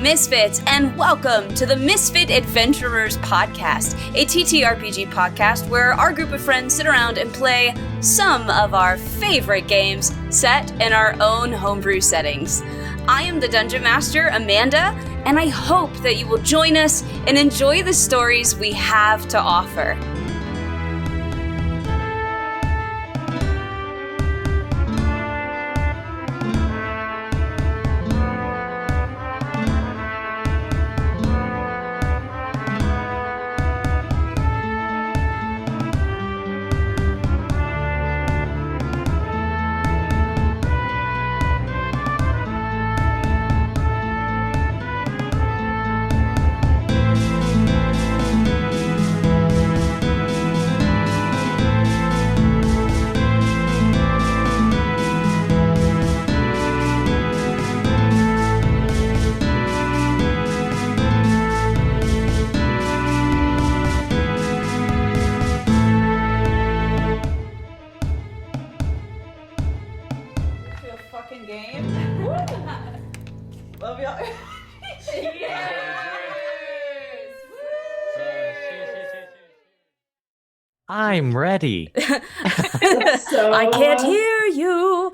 Misfits, and welcome to the Misfit Adventurers podcast, a TTRPG podcast where our group of friends sit around and play some of our favorite games set in our own homebrew settings. I am the Dungeon Master, Amanda, and I hope that you will join us and enjoy the stories we have to offer. I'm ready. I can't hear you.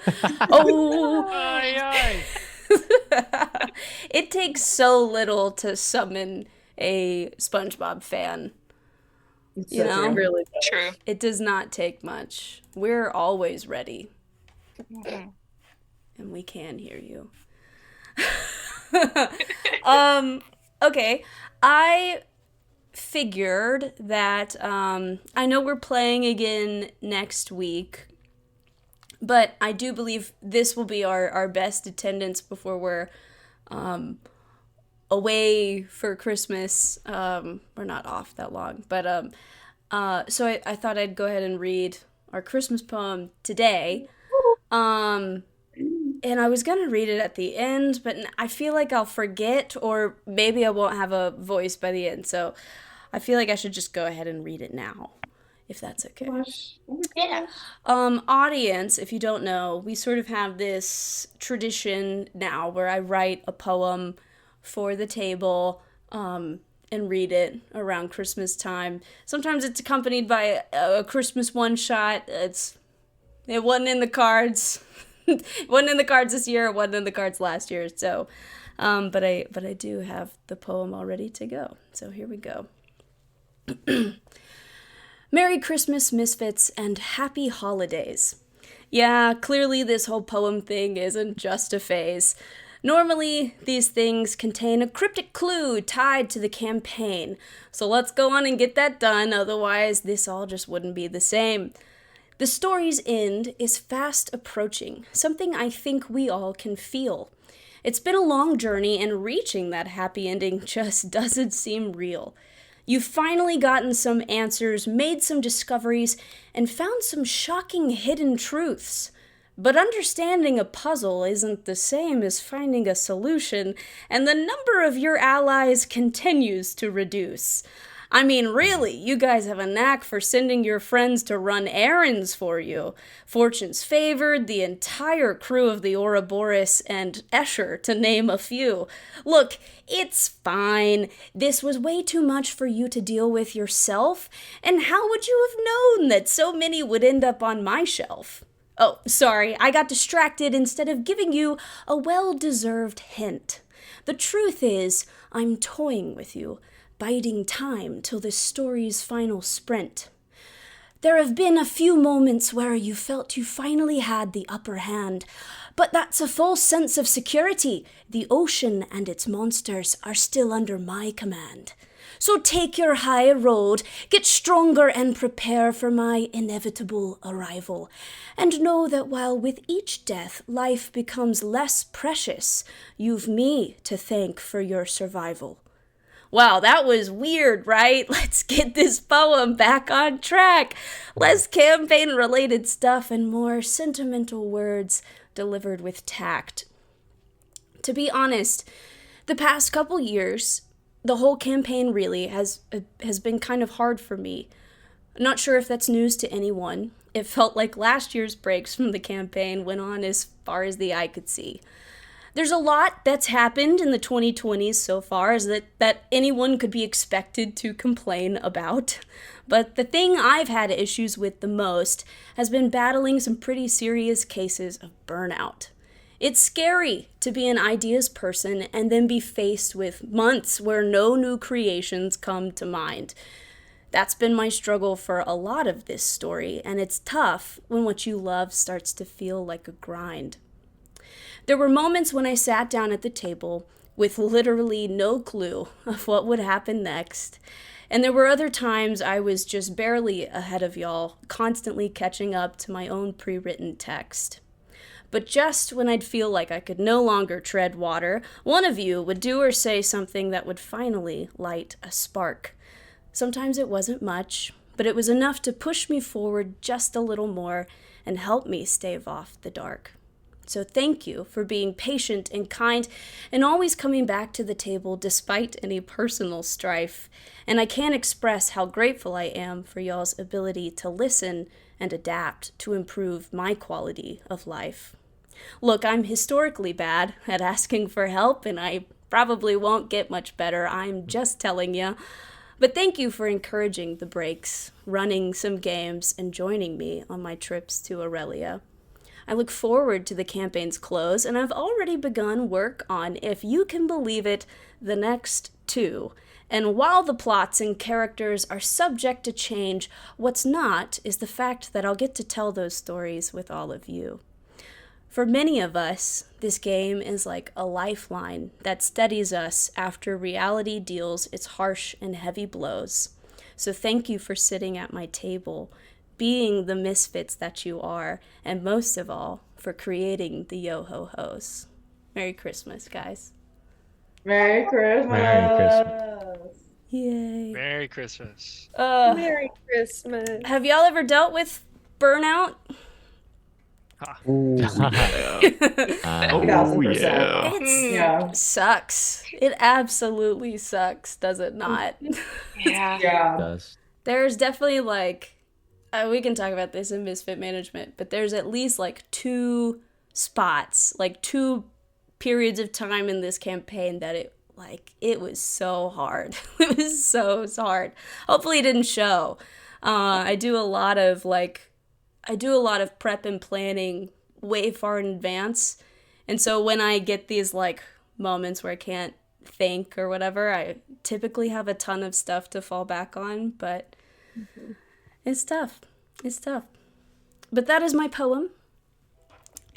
Oh. Aye, aye. It takes so little to summon a SpongeBob fan. You know? Really true. It does not take much. We're always ready. Mm-hmm. And we can hear you. Okay. I figured that I know we're playing again next week, but I do believe this will be our best attendance before we're away for Christmas. We're not off that long, but so I thought I'd go ahead and read our Christmas poem today. And I was gonna read it at the end, but I feel like I'll forget, or maybe I won't have a voice by the end, so I feel like I should just go ahead and read it now, if that's okay. Yeah. Audience, if you don't know, we sort of have this tradition now where I write a poem for the table, and read it around Christmas time. Sometimes it's accompanied by a Christmas one-shot. It wasn't in the cards. It wasn't in the cards this year. It wasn't in the cards last year. So, but I do have the poem all ready to go. So here we go. Merry Christmas, Misfits, and happy holidays. Yeah, clearly this whole poem thing isn't just a phase. Normally, these things contain a cryptic clue tied to the campaign. So let's go on and get that done, otherwise this all just wouldn't be the same. The story's end is fast approaching, something I think we all can feel. It's been a long journey, and reaching that happy ending just doesn't seem real. You've finally gotten some answers, made some discoveries, and found some shocking hidden truths. But understanding a puzzle isn't the same as finding a solution, and the number of your allies continues to reduce. I mean, really, you guys have a knack for sending your friends to run errands for you. Fortune's favored, the entire crew of the Ouroboros and Escher, to name a few. Look, it's fine. This was way too much for you to deal with yourself, and how would you have known that so many would end up on my shelf? Oh, sorry, I got distracted instead of giving you a well-deserved hint. The truth is, I'm toying with you, biding time till this story's final sprint. There have been a few moments where you felt you finally had the upper hand, but that's a false sense of security. The ocean and its monsters are still under my command. So take your high road, get stronger, and prepare for my inevitable arrival. And know that while with each death life becomes less precious, you've me to thank for your survival. Wow, that was weird, right? Let's get this poem back on track. Less campaign-related stuff and more sentimental words delivered with tact. To be honest, the past couple years, the whole campaign really has been kind of hard for me. Not sure if that's news to anyone. It felt like last year's breaks from the campaign went on as far as the eye could see. There's a lot that's happened in the 2020s so far as that anyone could be expected to complain about. But the thing I've had issues with the most has been battling some pretty serious cases of burnout. It's scary to be an ideas person and then be faced with months where no new creations come to mind. That's been my struggle for a lot of this story, and it's tough when what you love starts to feel like a grind. There were moments when I sat down at the table with literally no clue of what would happen next. And there were other times I was just barely ahead of y'all, constantly catching up to my own pre-written text. But just when I'd feel like I could no longer tread water, one of you would do or say something that would finally light a spark. Sometimes it wasn't much, but it was enough to push me forward just a little more and help me stave off the dark. So thank you for being patient and kind and always coming back to the table despite any personal strife. And I can't express how grateful I am for y'all's ability to listen and adapt to improve my quality of life. Look, I'm historically bad at asking for help, and I probably won't get much better. I'm just telling you. But thank you for encouraging the breaks, running some games, and joining me on my trips to Aurelia. I look forward to the campaign's close, and I've already begun work on, if you can believe it, the next two. And while the plots and characters are subject to change, what's not is the fact that I'll get to tell those stories with all of you. For many of us, this game is like a lifeline that steadies us after reality deals its harsh and heavy blows. So thank you for sitting at my table, being the misfits that you are, and most of all, for creating the Yo-Ho-Hos. Merry Christmas, guys. Merry Merry Christmas. Christmas. Yay. Merry Christmas. Merry Christmas. Have y'all ever dealt with burnout? Ooh. Oh, 1000%. yeah. Yeah. Sucks. It absolutely sucks, does it not? Yeah. Yeah. Does. There's definitely we can talk about this in Misfit management, but there's at least two spots, two periods of time in this campaign that it was so hard. It was so hard. Hopefully it didn't show. I do a lot of prep and planning way far in advance. And so when I get these moments where I can't think or whatever, I typically have a ton of stuff to fall back on, but it's tough. It's tough. But that is my poem.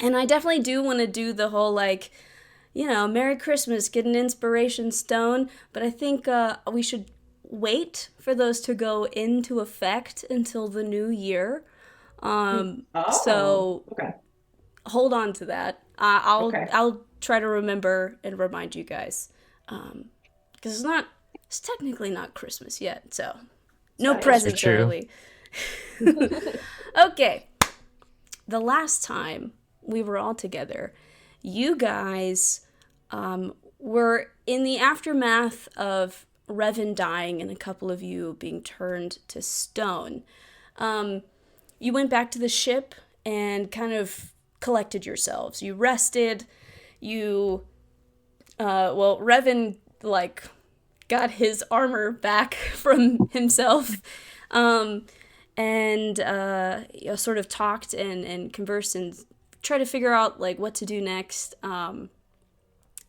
And I definitely do want to do the whole Merry Christmas, get an inspiration stone, but I think we should wait for those to go into effect until the new year. So okay. hold on to that. I'll Okay. I'll try to remember and remind you guys, because it's technically not Christmas yet, so no That is presents true. early. Okay, the last time we were all together, you guys were in the aftermath of Revan dying and a couple of you being turned to stone. You went back to the ship and kind of collected yourselves. You rested. Revan, got his armor back from himself, and sort of talked and conversed and tried to figure out, what to do next. And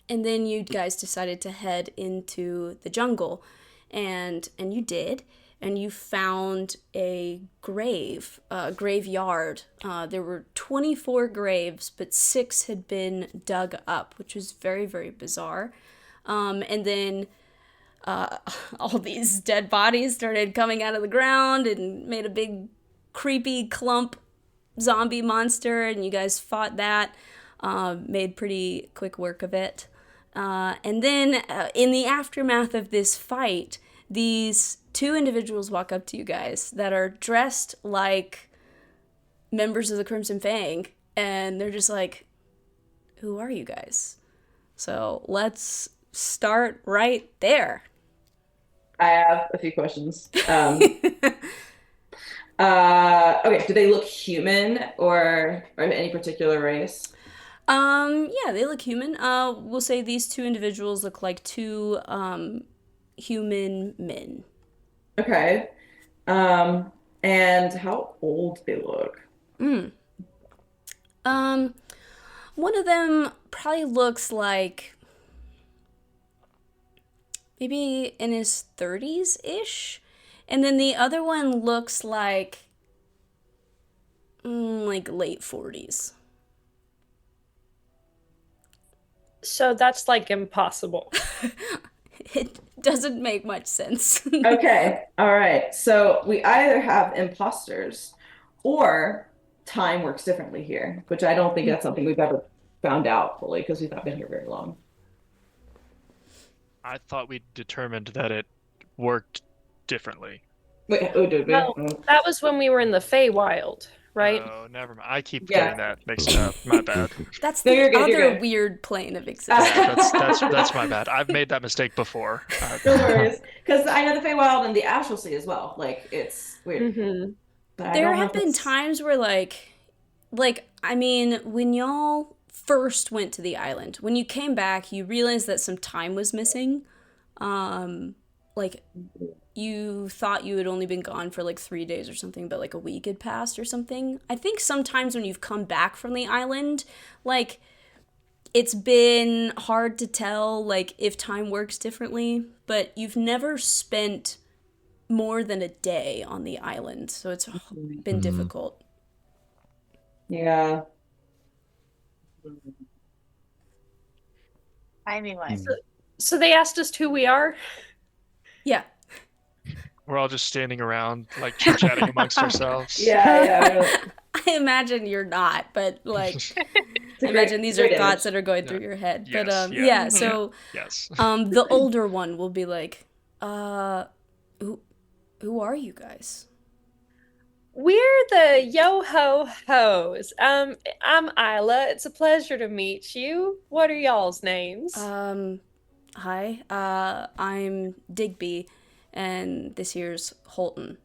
then you guys decided to head into the jungle, and you did. And you found a graveyard. There were 24 graves, but 6 had been dug up, which was very, very bizarre. And then all these dead bodies started coming out of the ground and made a big, creepy clump zombie monster, and you guys fought that, made pretty quick work of it. And then in the aftermath of this fight, these 2 individuals walk up to you guys that are dressed like members of the Crimson Fang, and they're just like, who are you guys? So let's start right there. I have a few questions. Okay, do they look human or any particular race? Yeah, they look human. We'll say these two individuals look like two human men. Okay. Um, and how old they look? Mm. Um, one of them probably looks like maybe in his 30s ish, and then the other one looks like late 40s. So that's like impossible. It doesn't make much sense. Okay. All right. So we either have imposters or time works differently here, which I don't think that's something we've ever found out fully because we've not been here very long. I thought we determined that it worked differently. Wait, oh, did we? No, that was when we were in the Feywild, right? Oh, never mind. I keep Yeah. getting that mixed up. My bad. That's No, the you're good, you're other good. weird plane of existence. Yeah, that's my bad. I've made that mistake before. No worries. Because I know the Feywild and the Astral Sea as well. Like, it's weird. Mm-hmm. But I There don't know have if been it's... times where I mean, when y'all first went to the island, when you came back, you realized that some time was missing. Like you thought you had only been gone for like 3 days or something, but like a week had passed or something. I think sometimes when you've come back from the island, like it's been hard to tell like if time works differently, but you've never spent more than a day on the island, so it's been difficult. Yeah. Timey-wimey. So they asked us who we are. Yeah. We're all just standing around, like chit-chatting amongst ourselves. Yeah. I imagine you're not, but like It's I a imagine these are great thoughts image. that are going Yeah. through your head. Yes, But yeah. yeah, so Yes. the older one will be like, who are you guys? We're the Yo-Ho-Hos. I'm Isla. It's a pleasure to meet you. What are y'all's names? Hi. I'm Digby, and this here's Holton.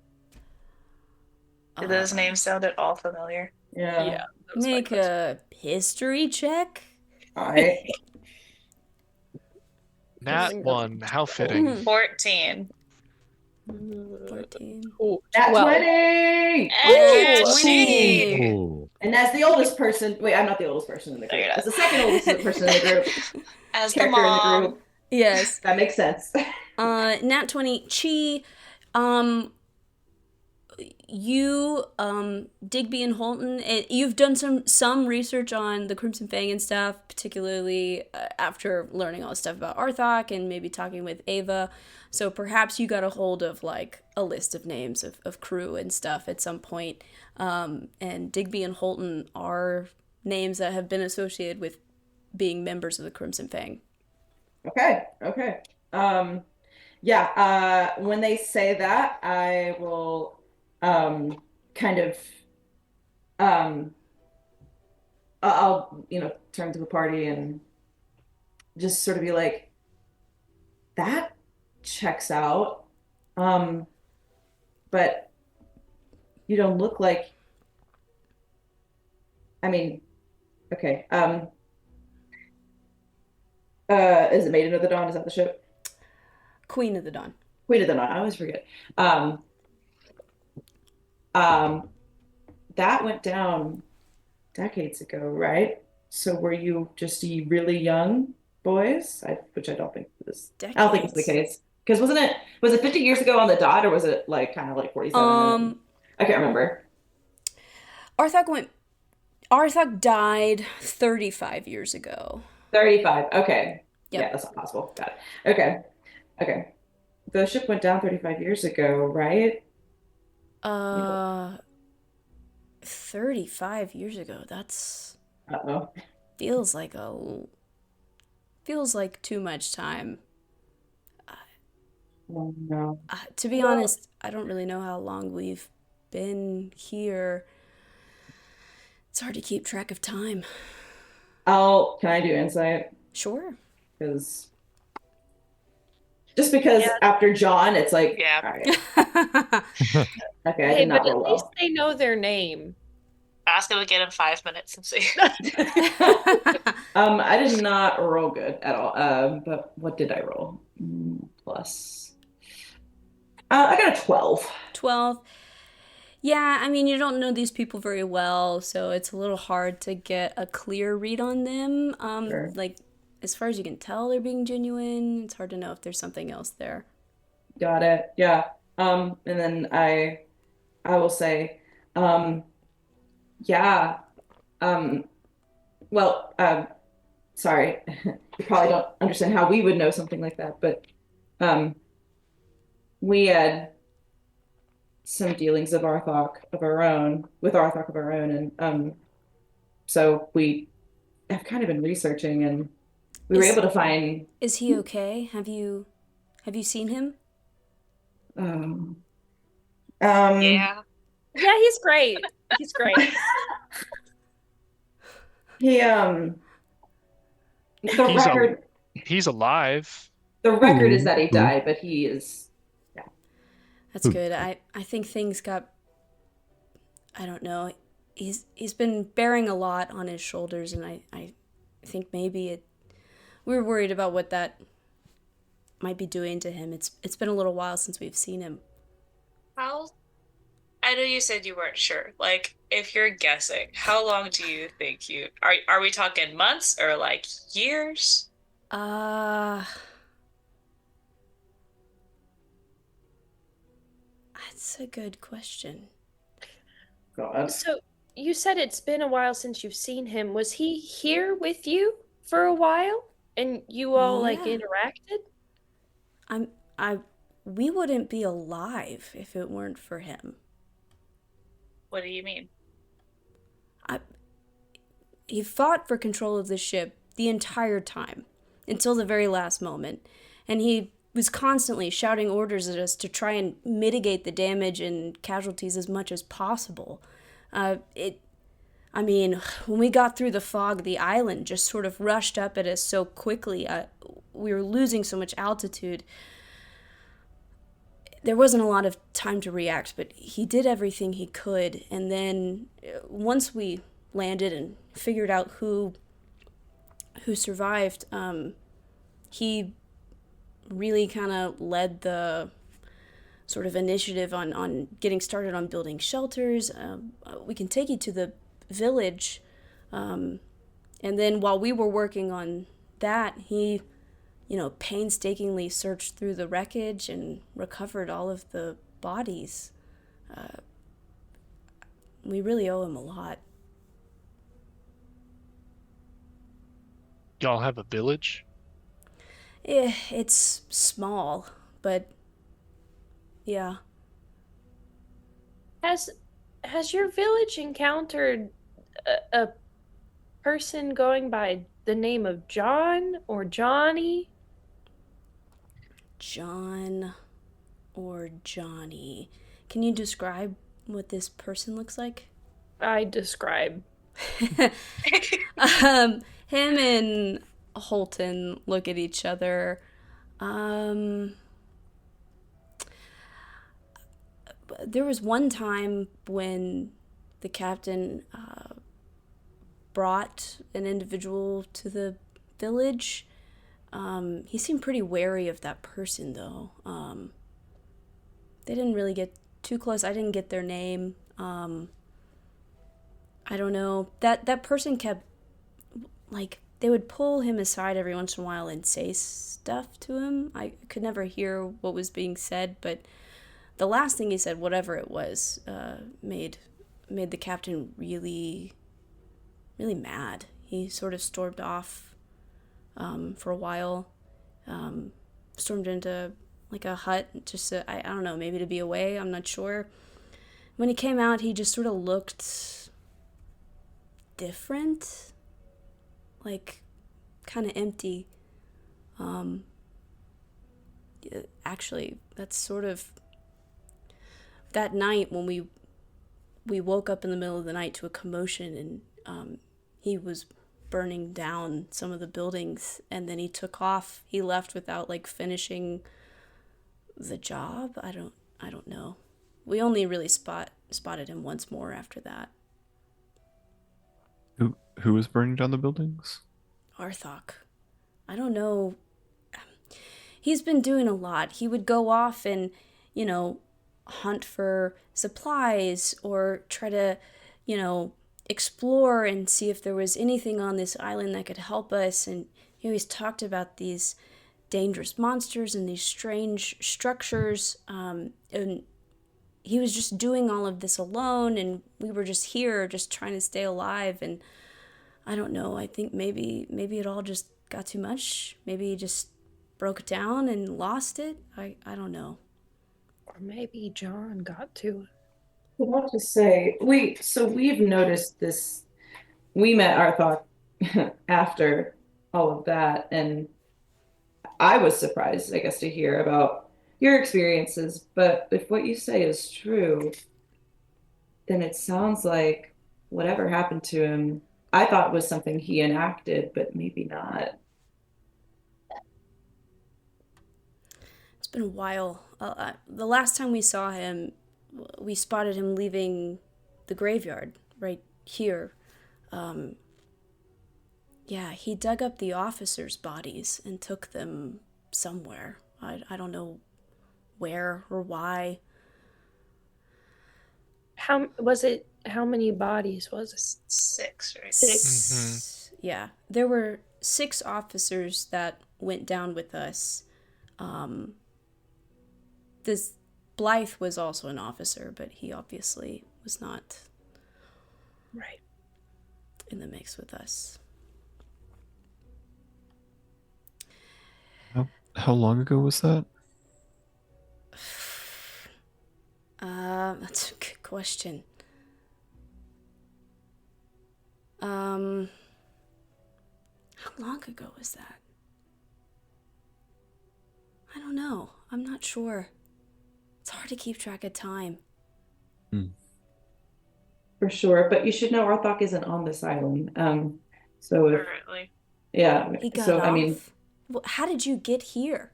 Do those names sound at all familiar? Yeah. Yeah, that was my Make question. a history check. All right. Nat 1, how fitting. 14. 14. Ooh, Nat 12. 20! Hey, 20. Ooh. And as the oldest person, wait, I'm not the oldest person in the No, group. you're not. As the second oldest person in the group, As the character in the mom. group, Yes. that makes sense. Nat 20. Chi, you, Digby and Holton, you've done some research on the Crimson Fang and stuff, particularly after learning all this stuff about Arthok and maybe talking with Ava. So perhaps you got a hold of like a list of names of crew and stuff at some point. And Digby and Holton are names that have been associated with being members of the Crimson Fang. Okay. Yeah, when they say that, I will kind of I'll turn to the party and just sort of be like, that checks out. But you don't look like, I mean, okay. Is it Maiden of the Dawn? Is that the ship? Queen of the Dawn. Queen of the Dawn. I always forget. That went down decades ago, right? So were you just really young boys? Which I don't think was. I don't think it's the case. Because was it 50 years ago on the dot, or was it like kind of like 47? I can't remember. Arthok died 35 years ago. 35. Okay. Yep. Yeah, that's not possible. Got it. Okay. The ship went down 35 years ago, right? 35 years ago. That's Uh-oh. feels like too much time. Oh, no. To be honest, I don't really know how long we've been here. It's hard to keep track of time. Can I do insight? Sure. Because after John, it's like, Yeah. all right. Okay, I Hey, did not but at roll least well. they know their name. Ask him again in 5 minutes and see. I did not roll good at all. But what did I roll? Plus. I got a 12. 12. Yeah, I mean, you don't know these people very well, so it's a little hard to get a clear read on them. Sure. Like, as far as you can tell, they're being genuine. It's hard to know if there's something else there. Got it. Yeah. And then I will say, yeah. Um, well, sorry, you probably don't understand how we would know something like that, but we had some dealings of Arthok of our own with Arthok of our own, and so we have kind of been researching, and we were able to find. Is he okay? Have you seen him? Um, Yeah. Yeah, he's great. He's great. he the He's record He's alive. the record is that he died, but he is. Yeah. That's good. I think things got, I don't know. He's been bearing a lot on his shoulders, and I think maybe we were worried about what that might be doing to him. It's been a little while since we've seen him. How? I know you said you weren't sure. Like, if you're guessing, how long do you think you are we talking months or like years? That's a good question. God. So you said it's been a while since you've seen him. Was he here with you for a while? And you all like Yeah. interacted? We wouldn't be alive if it weren't for him. What do you mean? He fought for control of the ship the entire time, until the very last moment. And he was constantly shouting orders at us to try and mitigate the damage and casualties as much as possible. I mean, when we got through the fog, the island just sort of rushed up at us so quickly. We were losing so much altitude. There wasn't a lot of time to react, but he did everything he could. And then once we landed and figured out who survived, he really kind of led the sort of initiative on getting started on building shelters. We can take you to the village, and then while we were working on that, he painstakingly searched through the wreckage and recovered all of the bodies. We really owe him a lot. Y'all have a village? It's small, but yeah. Has your village encountered a person going by the name of John or Johnny? John or Johnny. Can you describe what this person looks like? I describe. Him and Holton look at each other. There was one time when the captain brought an individual to the village. He seemed pretty wary of that person, though. They didn't really get too close. I didn't get their name. I don't know. That person kept, like, they would pull him aside every once in a while and say stuff to him. I could never hear what was being said, but the last thing he said, whatever it was, made the captain really, really mad. He sort of stormed off for a while, stormed into like a hut, just to, I don't know, maybe to be away, I'm not sure. When he came out, he just sort of looked different, like kind of empty. Actually, that's sort of that night when we woke up in the middle of the night to a commotion, and he was burning down some of the buildings, and then he took off. He left without like finishing the job. I don't know. We only really spotted him once more after that. Who was burning down the buildings? Arthok. I don't know. He's been doing a lot. He would go off and, you know, hunt for supplies or try to, you know, explore and see if there was anything on this island that could help us. And he always talked about these dangerous monsters and these strange structures. And he was just doing all of this alone, and we were just here, just trying to stay alive. And I don't know. I think maybe it all just got too much. Maybe he just broke down and lost it. I don't know. Or maybe John got to it. I want to say we've noticed this. We met Arthok after all of that, and I was surprised, I guess, to hear about your experiences. But if what you say is true, then it sounds like whatever happened to him, I thought was something he enacted, but maybe not. It's been a while. The last time we saw him, we spotted him leaving the graveyard right here. Yeah, he dug up the officers' bodies and took them somewhere. I don't know where or why. How many bodies was it? 6, right? 6. Yeah, there were 6 officers that went down with us. This Blythe was also an officer, but he obviously was not Right. in the mix with us. How long ago was that? That's a good question. How long ago was that? I don't know. I'm not sure. It's hard to keep track of time. For sure, but you should know Arthok isn't on this island. So if, Currently. yeah, He got so off. I mean, How did you get here?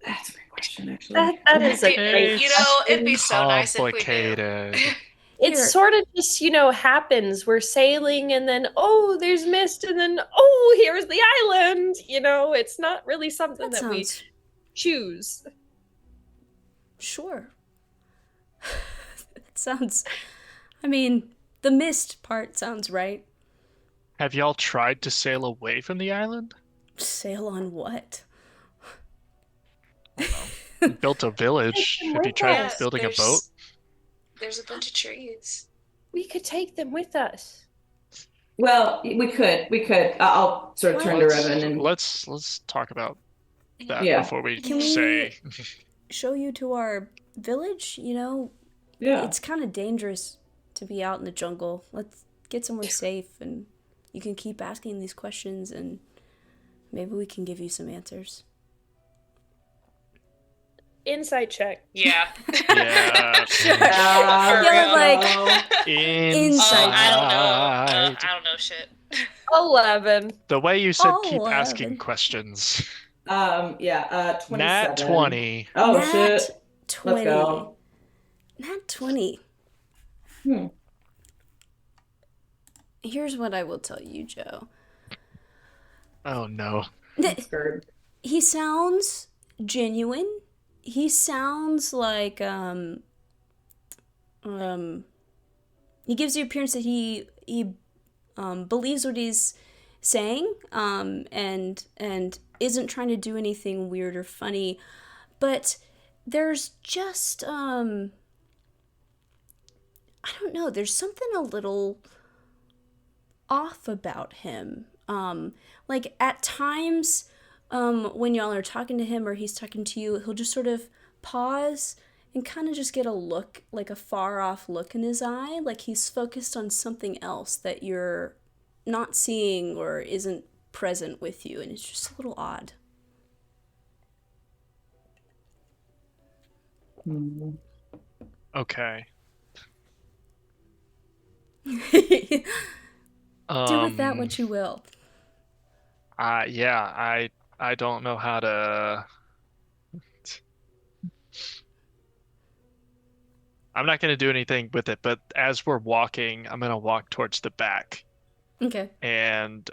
that's a great question, actually. That is a It's You know, it'd be so nice if we knew. complicated. It Here. sort of just, happens. We're sailing and then, oh, there's mist, and then, oh, here's the island. It's not really something That that we sounds choose. sure. It sounds. I mean, the mist part sounds right. Have y'all tried to sail away from the island? Sail on what? Built a village. Take them Have you with tried us. building a boat? There's a bunch of trees. We could take them with us. Well, we could. I'll sort of turn to Revan and Let's talk about that Yeah. before we Can we- say. Show you to our village? yeah. It's kind of dangerous to be out in the jungle. Let's get somewhere safe, and you can keep asking these questions, and maybe we can give you some answers. Insight check. Yeah. Yeah. For Yeah, real. like- Inside. I don't know. I don't know shit. 11. The way you said Oh, keep 11. asking questions. 27. Nat 20. Oh Nat shit. 20. Let's go. Nat 20. Here's what I will tell you, Joe. Oh no. Scared. He sounds genuine. He sounds like he gives the appearance that he believes what he's saying, and isn't trying to do anything weird or funny, but there's just I don't know, there's something a little off about him. Like at times, when y'all are talking to him or he's talking to you, he'll just sort of pause and kind of just get a look, like a far off look in his eye, like he's focused on something else that you're not seeing or isn't present with you, and it's just a little odd. Okay. Do with that what you will. Yeah, I don't know how to. I'm not gonna do anything with it, but as we're walking, I'm gonna walk towards the back, Okay. and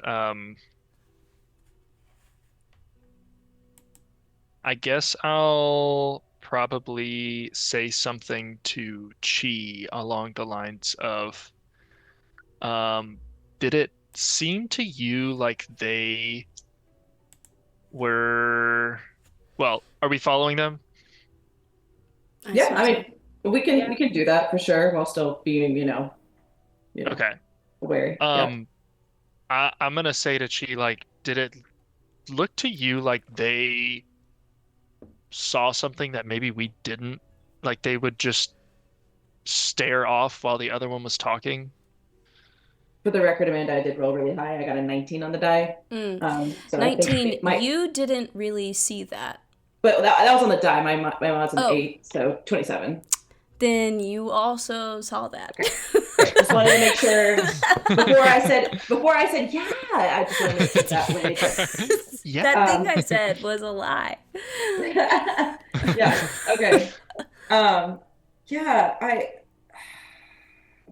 I guess I'll probably say something to Chi along the lines of, um, did it seem to you like they were, well, are we following them? I Yeah, assume I so. mean, we can do that for sure while still being, Okay. wary. Yeah. Um, I'm gonna say to Chi, like, did it look to you like they saw something that maybe we didn't? Like they would just stare off while the other one was talking? For the record, Amanda, I did roll really high. I got a 19 on the die. Mm. So I think 19, it might, you didn't really see that. but that was on the die. My mod's an Oh. 8, so 27. Then you also saw that. Great. Just wanted to make sure before I said yeah, I just wanted to make sure that way. Yeah. That thing I said was a lie. Yeah. Okay. Yeah, I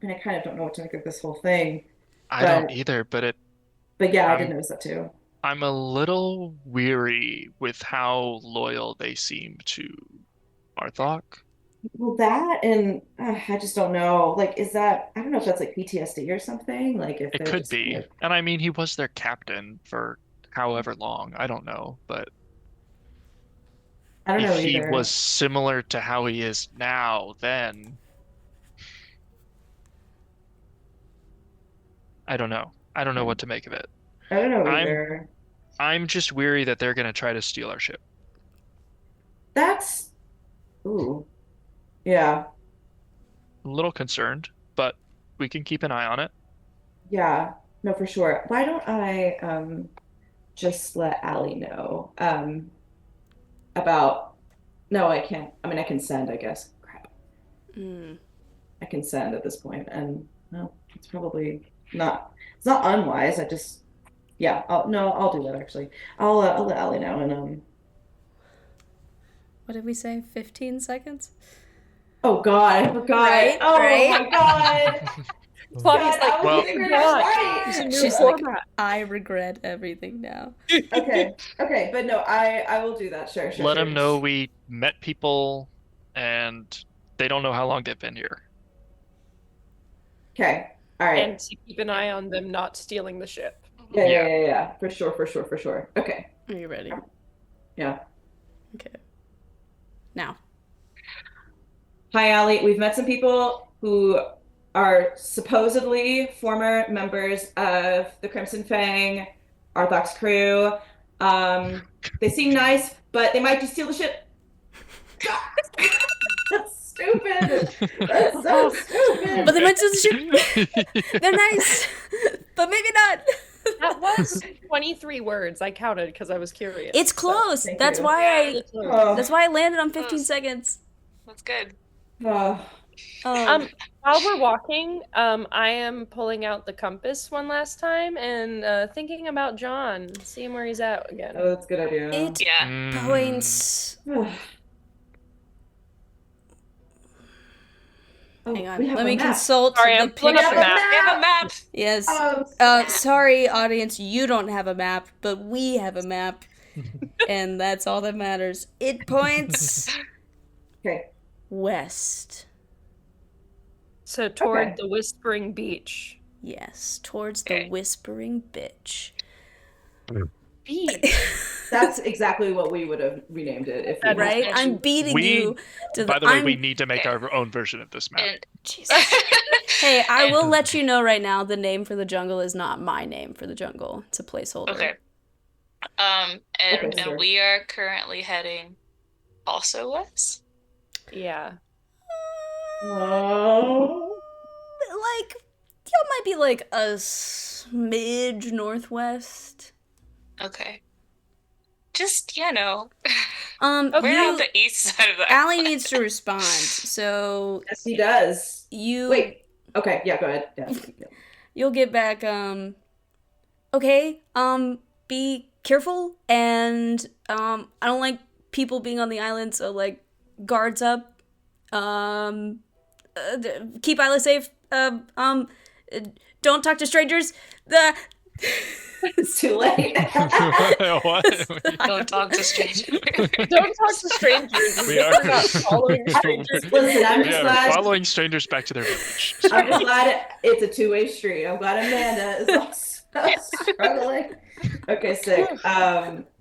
mean, I kind of don't know what to make of this whole thing, I don't but either, but yeah, I did I'm notice that too. I'm a little weary with how loyal they seem to Arthok. Well, that and I just don't know. Like, is that, I don't know if that's like PTSD or something. Like, if It they're could just kind be. of, And I mean, he was their captain for however long. I don't know. But I don't if know he was either. similar to how he is now, then I don't know. I don't know what to make of it. I don't know I'm either. I'm just weary that they're gonna try to steal our ship. That's, ooh, yeah, I'm a little concerned, but we can keep an eye on it. yeah, no, for sure. Why don't I just let Allie know about, no, I can't. I mean, I can send, I guess. Crap. Mm. I can send at this point, and no, it's probably not. It's not unwise. I just, yeah. I'll do that actually. I'll let Allie know, and What did we say? 15 seconds? Oh God, I forgot. Right? Oh Right? my God. Claudia's God, like, I was Well, thinking God, right. it's a new She's like, format. I regret everything now. Okay, okay, but no, I will do that. Sure, sure, let sure. them know we met people and they don't know how long they've been here. Okay, all And right. to keep an eye on them not stealing the ship. Yeah, Yeah. yeah. For sure, for sure, for sure. Okay, Are you ready? yeah. Okay. Now. Hi, Allie. We've met some people who are supposedly former members of the Crimson Fang, Arthok's crew. They seem nice, but they might just steal the ship. That's stupid. That's so stupid. But they might just They're nice, but maybe not. That was 23 words. I counted because I was curious. It's close. thank That's you. why Oh, that's why I landed on 15 Close. seconds. That's good. oh. While we're walking, I am pulling out the compass one last time and thinking about John, seeing where he's at again. Oh, that's a good idea. It Mm. points. Oh, Hang on. we have Let a me map. consult Sorry, the I'm pulling picture. up the map. We have a map. Yes. Oh, Sorry, audience, you don't have a map, but we have a map, and that's all that matters. It points okay. west. So toward Okay. the Whispering Beach. Yes, towards Okay. the Whispering Bitch. Beach. That's exactly what we would have renamed it if we had Right? to. I'm beating We- you to By the way, we I'm- need to make our own version of this map. And Jesus. Hey, I And- will let you know right now. The name for the jungle is not my name for the jungle. It's a placeholder. okay. Okay, And sure. we are currently heading also west. Yeah. Oh. Like, y'all might be like a smidge northwest. Okay. Just, you know, Um, we're you, on the east side of the Allie island. needs to respond. So Yes, he does. you Wait. Okay. Yeah. Go ahead. Yeah. Yeah. you'll get back. Okay. Be careful, and I don't like people being on the island. So like, guards up. keep Isla safe. Don't talk to strangers. It's too late. What? Don't talk to strangers. Don't talk to strangers. We We're are not following strangers. Listen, I'm just Yeah, glad. following strangers back to their village. I'm just glad it's a two-way street. I'm glad Amanda is not struggling. Okay, sick.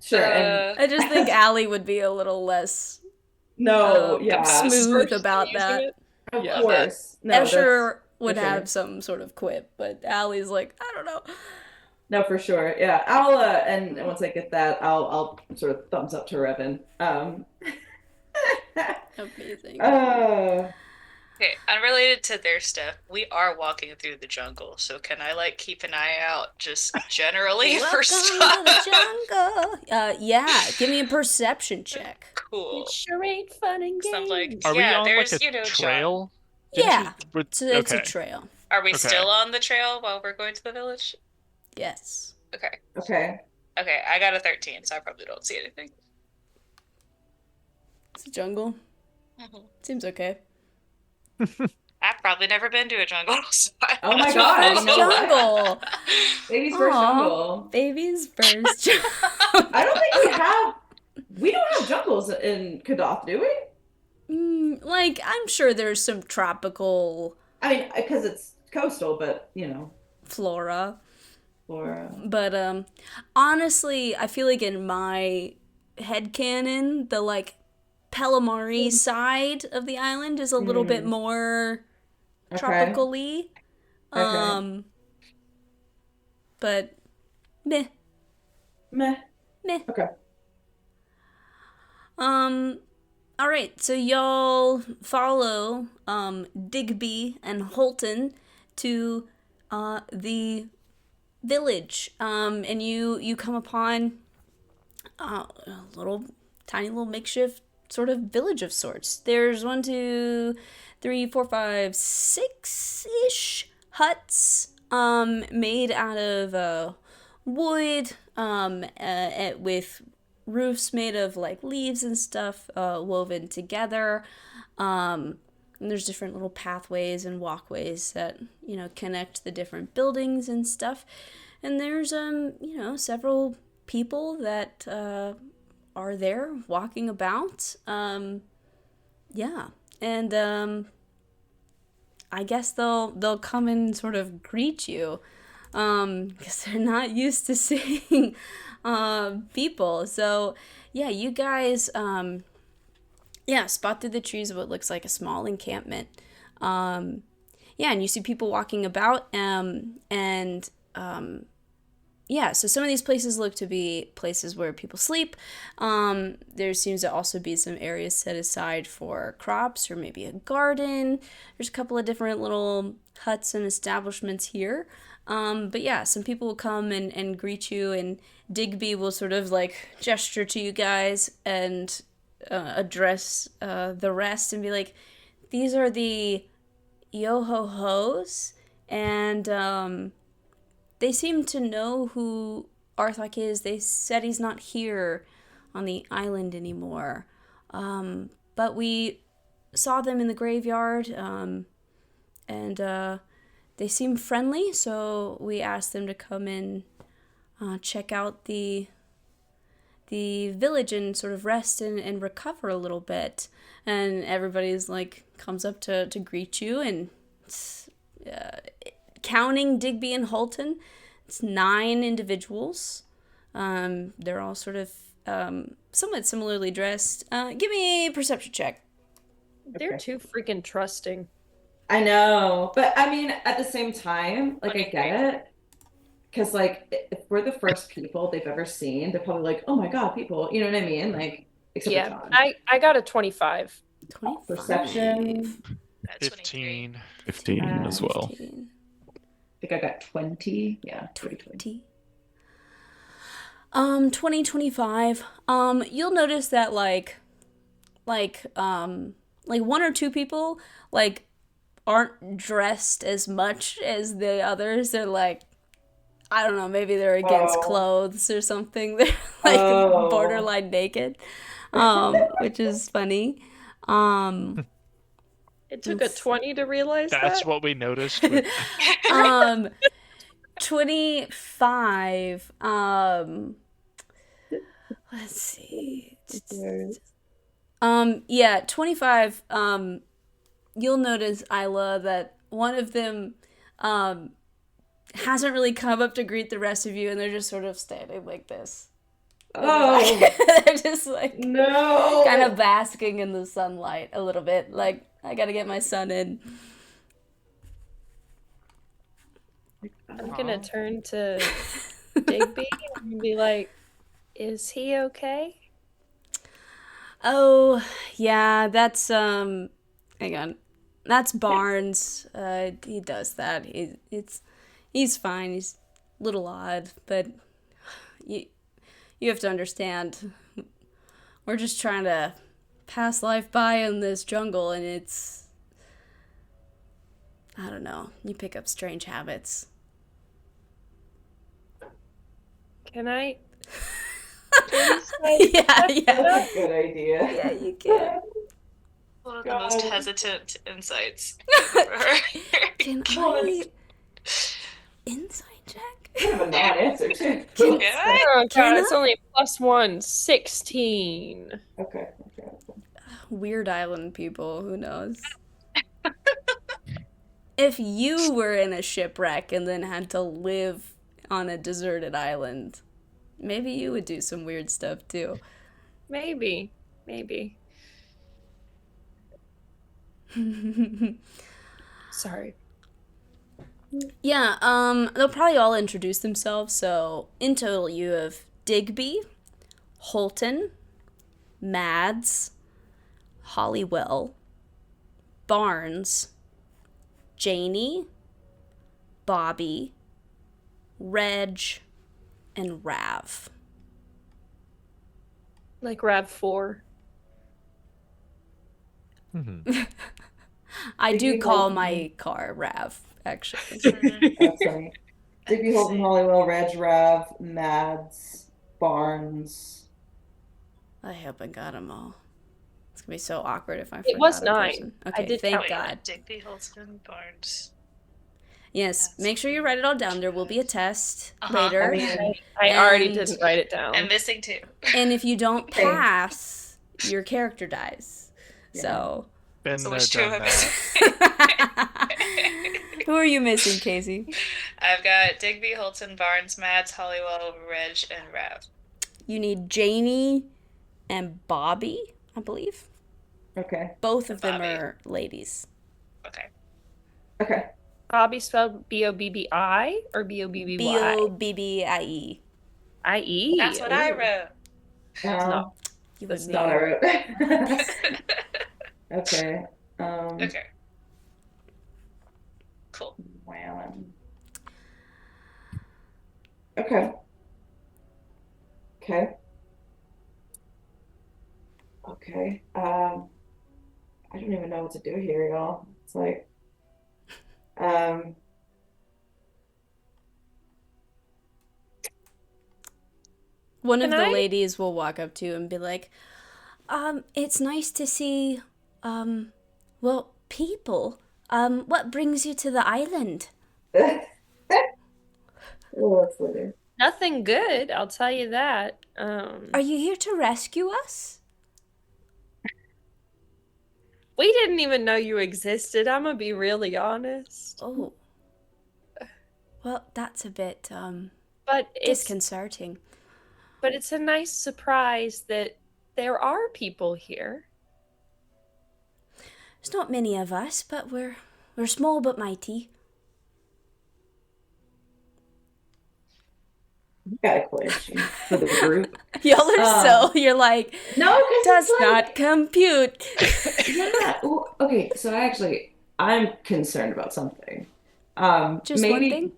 Sure. And I just think Allie would be a little less yeah, smooth about Using that. it. of Yeah. course. No, Escher would for sure. have some sort of quip, but Allie's like, I don't know. no, for sure. Yeah, I'll and once I get that, I'll sort of thumbs up to Revan. Amazing. Okay, unrelated to their stuff, we are walking through the jungle, so can I like keep an eye out just generally for Welcome stuff? to the jungle. Yeah, give me a perception check. Cool. It sure ain't fun and So I'm games. like, Are we yeah, on there's, like a you know, John. trail? Didn't Yeah, you- so it's a okay. trail. Are we Okay. still on the trail while we're going to the village? Yes. Okay. Okay. Okay, I got a 13, so I probably don't see anything. It's a jungle. Mhm. Seems okay. I've probably never been to a jungle, so I Oh my don't God, know. you know what? Jungle. Baby's first Aw. jungle. Baby's first jungle. I don't think we don't have jungles in Kadath, do we? Like, I'm sure there's some tropical I mean, because it's coastal, but flora. Flora. But honestly, I feel like in my headcanon, the like Pelamari side of the island is a little bit more Okay. tropically. Okay. But meh. Meh. Okay. All right, so y'all follow Digby and Holton to the village, and you come upon a tiny little makeshift sort of village of sorts. There's 1, 2, 3, 4, 5, 6-ish huts made out of wood with roofs made of like leaves and stuff woven together. And there's different little pathways and walkways that connect the different buildings and stuff. And there's several people that are there walking about. Yeah, and I guess they'll come and sort of greet you, because they're not used to seeing people. So yeah, you guys spot through the trees of what looks like a small encampment. Yeah, and you see people walking about, so some of these places look to be places where people sleep. There seems to also be some areas set aside for crops or maybe a garden. There's a couple of different little huts and establishments here. But yeah, some people will come and greet you, and Digby will sort of like gesture to you guys and address the rest and be like, these are the Yo-ho-hos, and they seem to know who Arthok is. They said he's not here on the island anymore. But we saw them in the graveyard, and they seem friendly, so we asked them to come in, check out the village and sort of rest and recover a little bit. And everybody's like, comes up to greet you, and counting Digby and Holton, it's 9 individuals. They're all sort of somewhat similarly dressed. Give me a perception check. They're too freaking trusting. I know, but I mean, at the same time, like, I get it. Because, like, if we're the first people they've ever seen, they're probably like, oh my God, people, you know what I mean? Like, except for John. I got a 25. 25. Perception. That's 23. 15. 15 as well. 15. I think I got 20. Yeah, 20. 2025. You'll notice that like 1 or 2 people like aren't dressed as much as the others. They're like, I don't know, maybe they're against clothes or something. They're like borderline naked, which is funny. It took a 20 to realize That's that. what we noticed. With... 25. Let's see. Yeah, 25. You'll notice, Isla, that one of them hasn't really come up to greet the rest of you, and they're just sort of standing like this. Oh, They're just like no. kind of basking in the sunlight a little bit. Like, I gotta get my sun in. I'm gonna turn to Digby and be like, "Is he okay?" Oh, yeah, that's hang on. That's Barnes. He does that. He's fine. He's a little odd, but you have to understand, we're just trying to pass life by in this jungle, and it's, I don't know, you pick up strange habits. Can I? Yeah. That's a good idea. Yeah, you can. One of the most hesitant insights ever. Can I insight check? Kind of a non-answer too. Can I? Oh Can god, it's I? only +1, 16. Okay. Weird island people, who knows? If you were in a shipwreck and then had to live on a deserted island, maybe you would do some weird stuff too. Maybe. Sorry. Yeah, they'll probably all introduce themselves. So in total, you have Digby, Holton, Mads, Hollywell, Barnes, Janie, Bobby, Reg, and Rav. Like RAV4. I do Digby, call Holton. my car Rav, actually. That's funny. Digby, Holton, Hollywell, Reg, Rav, Mads, Barnes. I hope I got them all. It's gonna be so awkward if I It forgot was a 9. person. I Okay, did thank count. God. Digby, Holston, Barnes. Yes, make sure you write it all down. There will be a test Uh-huh. later. I mean, I already And- didn't write it down. I'm missing 2. And if you don't Okay. pass, your character dies. So, Been So there, which 2 done am I that. missing? who are you missing, Casey? I've got Digby, Holton, Barnes, Mads, Hollywell, Reg, and Rav. You need Janie and Bobby, I believe. okay. Both of them Bobby. are ladies. Okay. Bobby spelled B-O-B-B-I or B-O-B-B-Y? B-O-B-B-I-E. I-E. That's what I wrote. No, You That's would not what know. I wrote. Okay. Okay. Cool. Wow. Okay. I don't even know what to do here, y'all. It's like, One of Can the I- ladies will walk up to you and be like, it's nice to see, well, people. What brings you to the island? oh, that's later. Nothing good, I'll tell you that. Are you here to rescue us? We didn't even know you existed, I'm gonna be really honest. Oh. Well, that's a bit, But it's disconcerting. a nice surprise that there are people here. There's not many of us, but we're small but mighty. You got a question for the group. Y'all are you're like, No, because does it's like, not compute. yeah. Well, okay, so I'm concerned about something. Just maybe, one thing?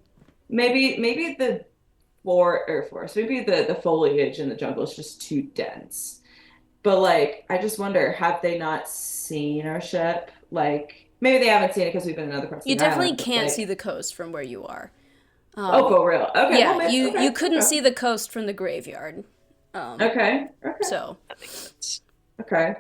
maybe the forest, maybe the foliage in the jungle is just too dense. But like, I just wonder, have they not seen our ship? Like, maybe they haven't seen it because we've been in other parts of You the definitely island, but, can't like- see the coast from where you are. Oh, for real? Okay. Yeah, well, maybe- you okay, couldn't okay. see the coast from the graveyard. Okay. So That makes sense. Okay.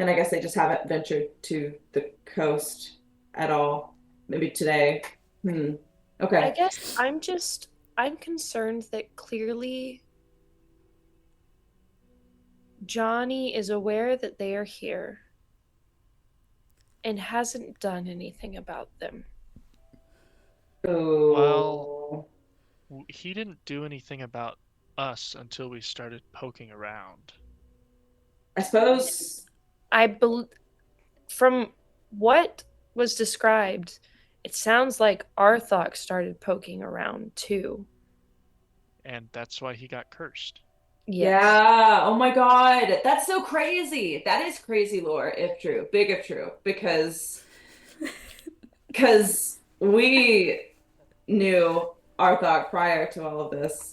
And I guess they just haven't ventured to the coast at all. Maybe today. I Okay. guess I'm concerned that clearly Johnny is aware that they are here and hasn't done anything about them. Oh. He didn't do anything about us until we started poking around. I suppose. From what was described, it sounds like Arthok started poking around too. And that's why he got cursed. Yes. Yeah. Oh my God. That's so crazy. That is crazy lore, if true. Big if true. Because we knew Arthok prior to all of this.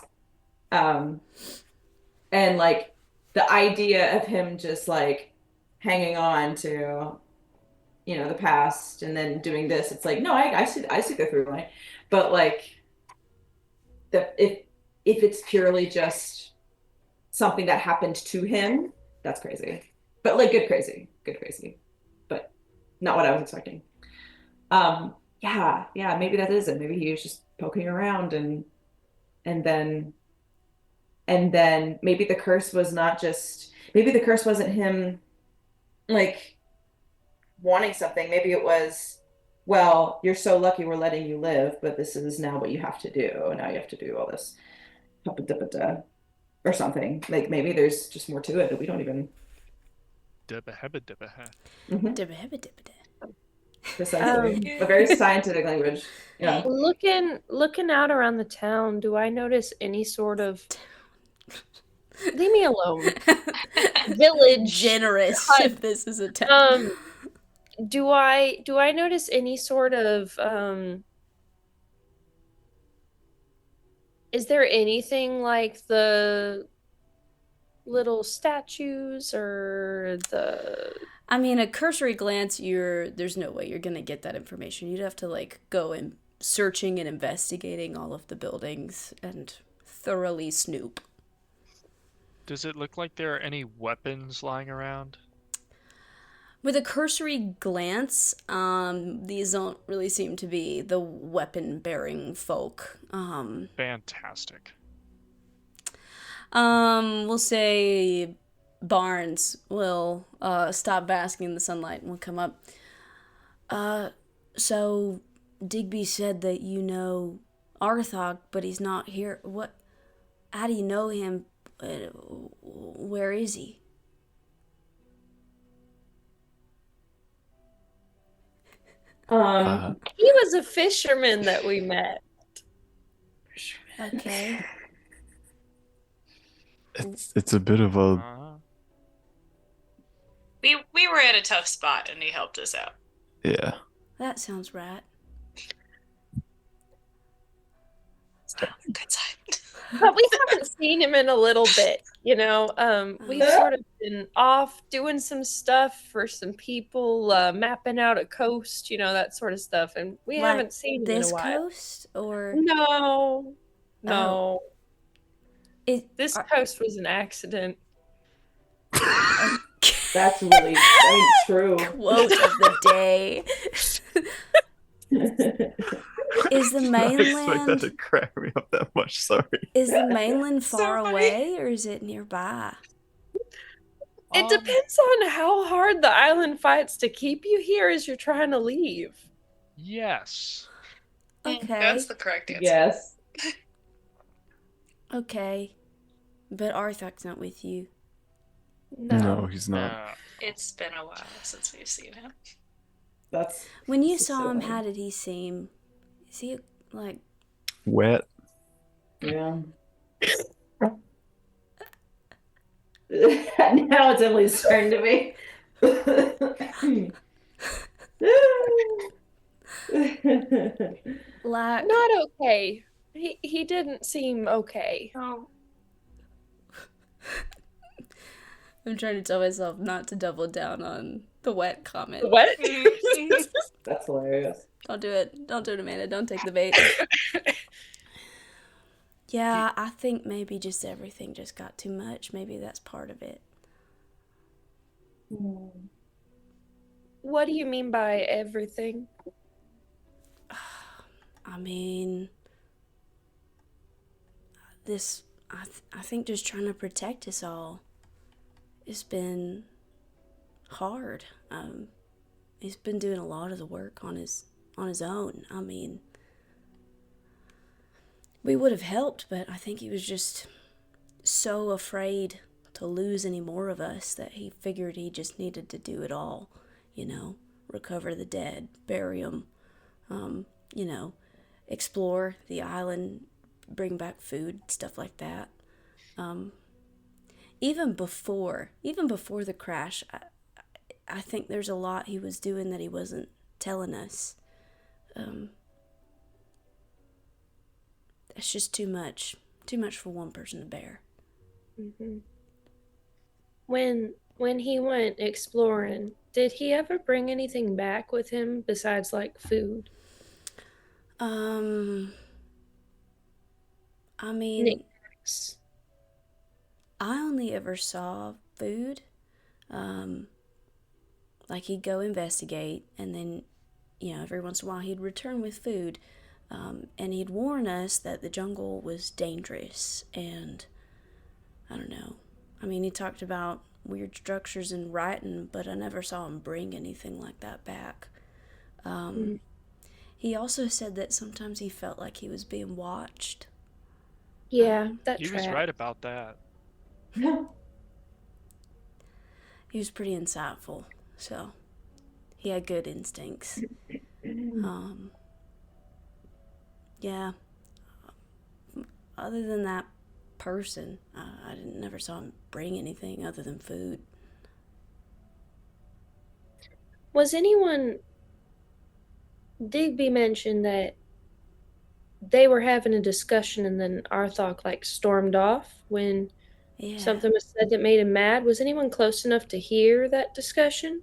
Um, and like the idea of him just like hanging on to, the past and then doing this, it's like, no, I see the through line. But like if it's purely just something that happened to him, that's crazy. But like good crazy. Good crazy. But not what I was expecting. Yeah, maybe that is it. Maybe he was just poking around and then maybe the curse was not just maybe the curse wasn't him like wanting something. Maybe it was, well, you're so lucky we're letting you live, but this is now what you have to do. Now you have to do all this or something. Like maybe there's just more to it that we don't even. Precisely. A very scientific language. Yeah. Looking out around the town, do I notice any sort of leave me alone village Generous hut? if this is a town. Do I notice any sort of is there anything like the little statues or the I mean, a cursory glance, there's no way you're gonna get that information. You'd have to like go and searching and investigating all of the buildings and thoroughly snoop. Does it look like there are any weapons lying around? With a cursory glance, these don't really seem to be the weapon-bearing folk. Fantastic. We'll say Barnes will stop basking in the sunlight and will come up. So Digby said that you know Arthok, but he's not here. What? How do you know him? Where is he? he was a fisherman that we met. Okay. It's a bit of a We were at a tough spot and he helped us out. yeah. That sounds right. Good side. But we haven't seen him in a little bit, We've sort of been off doing some stuff for some people, mapping out a coast, that sort of stuff, and we Like haven't seen him in a this while. coast or No. Oh. This coast was an accident. That's really, true. Quote of the day. Is the I mainland? didn't expect that to crack me up that much. Sorry. Is the mainland far funny. away or is it nearby? It depends on how hard the island fights to keep you here as you're trying to leave. Yes. Okay. That's the correct answer. Yes. Okay. But Arthok's not with you. No, he's not. It's been a while since we've seen him. When you This is saw so him, funny. how did he seem? Is he like Wet. Yeah. Now it's Emily's turn to be. like Not okay. He didn't seem okay. Oh, I'm trying to tell myself not to double down on the wet comment. What? That's hilarious. Don't do it. Don't do it, Amanda. Don't take the bait. Yeah, I think maybe just everything just got too much. Maybe that's part of it. What do you mean by everything? I mean, I think just trying to protect us all has been hard. He's been doing a lot of the work on his own. I mean, we would have helped, but I think he was just so afraid to lose any more of us that he figured he just needed to do it all, recover the dead, bury them, explore the island, bring back food, stuff like that. Even before the crash, I think there's a lot he was doing that he wasn't telling us. It's just too much for one person to bear. Mm-hmm. When he went exploring, did he ever bring anything back with him besides like food? I mean, Knickknacks. I only ever saw food. Like he'd go investigate, and then, every once in a while he'd return with food. And he'd warn us that the jungle was dangerous, and I don't know. I mean, he talked about weird structures in writing, but I never saw him bring anything like that back. He also said that sometimes he felt like he was being watched. Yeah, that He tracks. was right about that. He was pretty insightful, so he had good instincts. Yeah. Other than that person, I never saw him bring anything other than food. Was anyone Digby mentioned that they were having a discussion and then Arthok like stormed off when something was said that made him mad? Was anyone close enough to hear that discussion?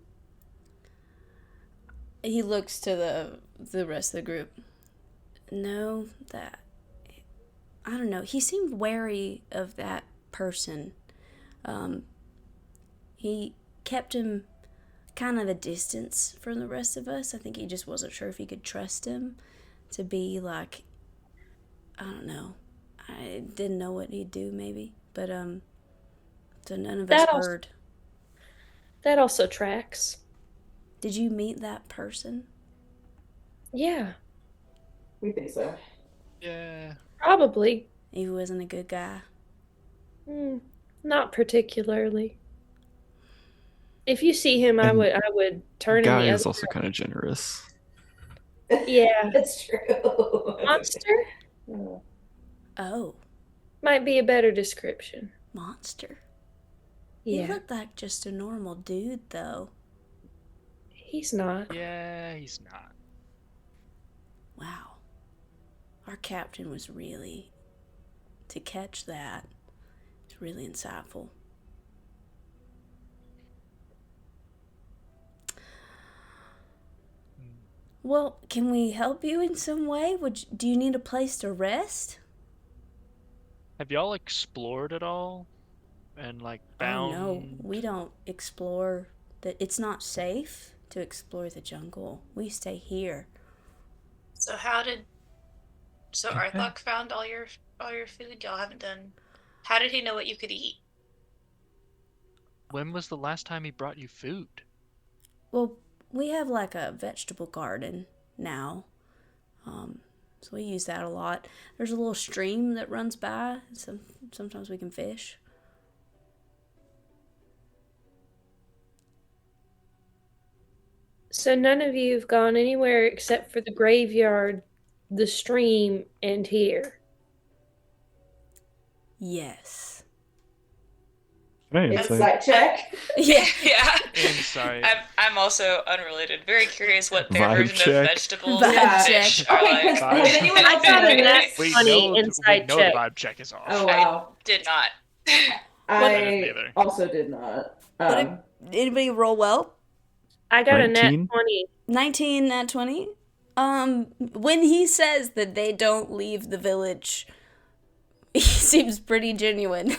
He looks to the rest of the group. No, I don't know. He seemed wary of that person. He kept him kind of a distance from the rest of us. I think he just wasn't sure if he could trust him to be like, I don't know. I didn't know what he'd do maybe, but so none of us heard. That also tracks. Did you meet that person? Yeah. We think so. Yeah. Probably. He wasn't a good guy. Not particularly. If you see him, I would turn in the Guy other is also kind of generous. Yeah. That's true. Monster? Oh. Might be a better description. Monster? Yeah. He looked like just a normal dude, though. He's not. Yeah, he's not. Wow. Our captain was really, to catch that, it's really insightful. Well, can we help you in some way? Do you need a place to rest? Have y'all explored at all? And like found... Oh no, we don't explore. It's not safe to explore the jungle. We stay here. So Arthok found all your food? Y'all haven't done. How did he know what you could eat? When was the last time he brought you food? Well, we have like a vegetable garden now. So we use that a lot. There's a little stream that runs by. Sometimes we can fish. So none of you have gone anywhere except for the graveyard, the stream, and here. Yes. Insight check. Yeah. Yeah. Insight. I'm also unrelated. Very curious what their Vibe version check. of vegetables Vibe and check. fish are Okay, like. has anyone else I got done a this? nat We 20 know insight the check. vibe check is off. Oh wow. Did not. I Neither. also did not. Anybody roll well? I got 19? a nat 20. 19 at 20. When he says that they don't leave the village, he seems pretty genuine.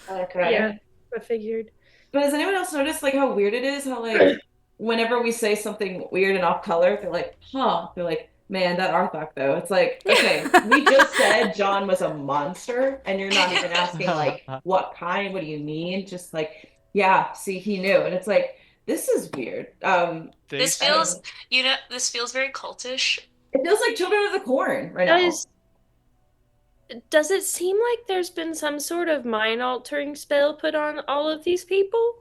Okay. Yeah, I figured. But has anyone else noticed like how weird it is? How like whenever we say something weird and off color, they're like, huh. They're like, man, that Arthok though. It's like, okay, we just said John was a monster, and you're not even asking like what kind, what do you mean? Just like, yeah, see, he knew. And it's like, this is weird. This feels, this feels very cultish. It feels like Children of the Corn right now. Does it seem like there's been some sort of mind-altering spell put on all of these people?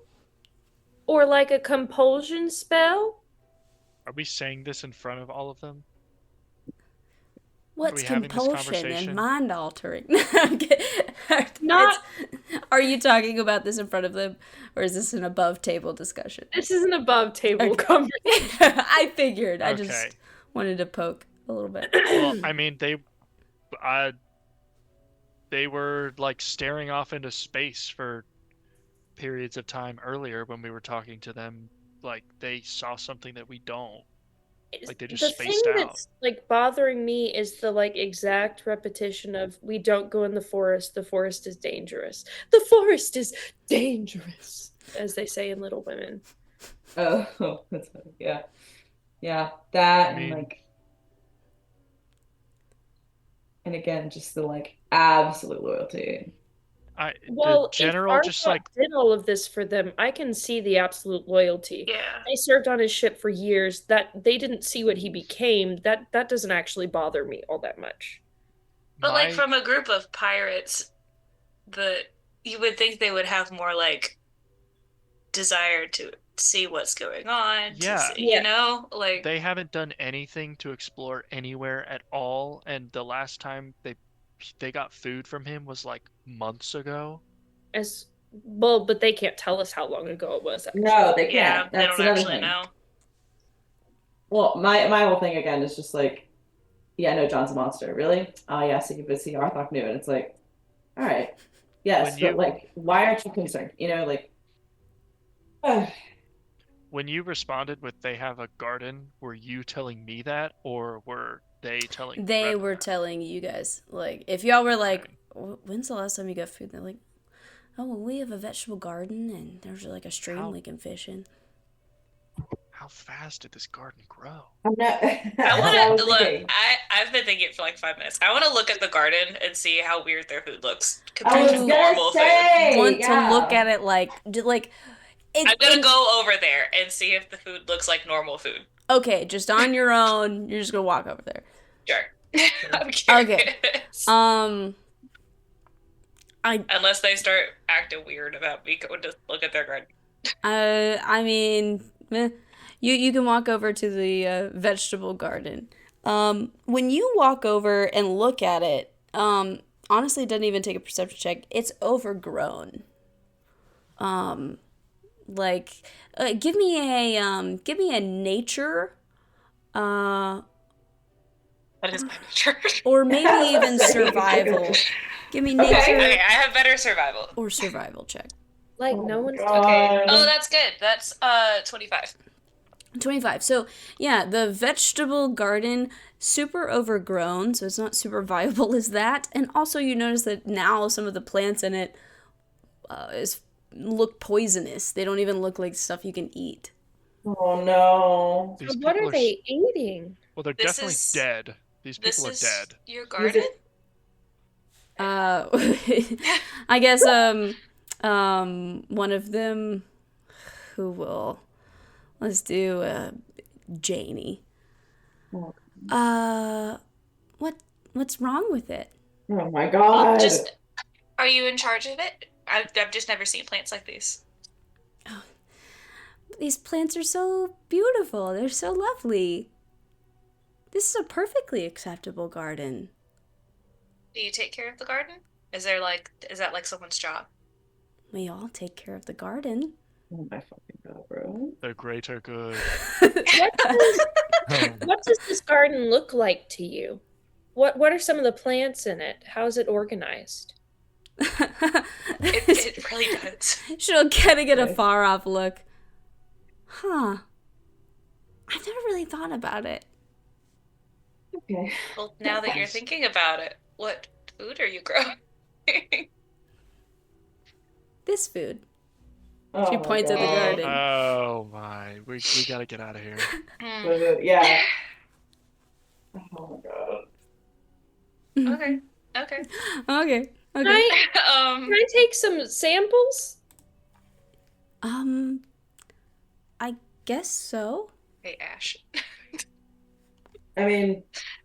Or like a compulsion spell? Are we saying this in front of all of them? What's compulsion and mind altering? Not. Are you talking about this in front of them, or is this an above table discussion? This is an above table conversation. I figured. I just Okay. wanted to poke a little bit. Well, I mean, they were like staring off into space for periods of time earlier when we were talking to them. Like they saw something that we don't. Like they just spaced The out. thing that's like bothering me is the like exact repetition of we don't go in the forest is dangerous. The forest is dangerous, as they say in Little Women. Oh, that's funny. Yeah. Yeah. That I mean, and like, and again, just the like absolute loyalty. Well, the general if just Arthur like did all of this for them, I can see the absolute loyalty. Yeah. They served on his ship for years. That they didn't see what he became. That doesn't actually bother me all that much. But like from a group of pirates, you would think they would have more like desire to see what's going on. Yeah. You know, like they haven't done anything to explore anywhere at all, and the last time they got food from him was like months ago. As well, but they can't tell us how long ago it was. Actually. No, they can't. Yeah, they That's don't another actually thing. know. Well, my whole thing again is just like, yeah, no, John's a monster. Really? Oh yeah, so you could see Arthok knew it. It's like, all right, yes, but like, why aren't you concerned? You know, like. When you responded with "they have a garden," were you telling me that, or were they telling? They were telling you guys. Like, if y'all were like, "When's the last time you got food?" They're like, "Oh, well, we have a vegetable garden, and there's like a stream we can fish in." How fast did this garden grow? I'm not. I want to look. I've been thinking for like 5 minutes. I want to look at the garden and see how weird their food looks compared to normal food. Want to look at it like. I'm gonna go over there and see if the food looks like normal food. Okay, just on your own. You're just gonna walk over there. Sure. I'm curious. Okay. Unless they start acting weird about me going to look at their garden. I mean, you can walk over to the vegetable garden. When you walk over and look at it, honestly, it doesn't even take a perception check. It's overgrown. Give me a nature. That is my nature. Or maybe even survival. Give me nature. Okay, I have better survival. Or survival check. Like no one's okay. Oh, that's good. That's 25. 25. So yeah, the vegetable garden, super overgrown, so it's not super viable as that. And also you notice that now some of the plants in it look poisonous. They don't even look like stuff you can eat. Oh no. So what are they eating? Well, they're definitely dead. These people are dead. Your garden? I guess one of them who will, let's do Janie. What's wrong with it? Oh my god. Are you in charge of it? I've just never seen plants like these. Oh, these plants are so beautiful. They're so lovely. This is a perfectly acceptable garden. Do you take care of the garden? Is that like someone's job? We all take care of the garden. Oh my fucking god, bro. The greater good. What does this garden look like to you? What are some of the plants in it? How is it organized? It really does. She'll kind of get a far off look. Huh. I've never really thought about it. Okay. Well, now that you're thinking about it, what food are you growing? This food. Oh She my points at the God. garden. Oh my, we gotta get out of here. Yeah. Oh my God. Okay. Okay. Okay. Can Okay. can I take some samples? I guess so. Hey, Ash. I mean,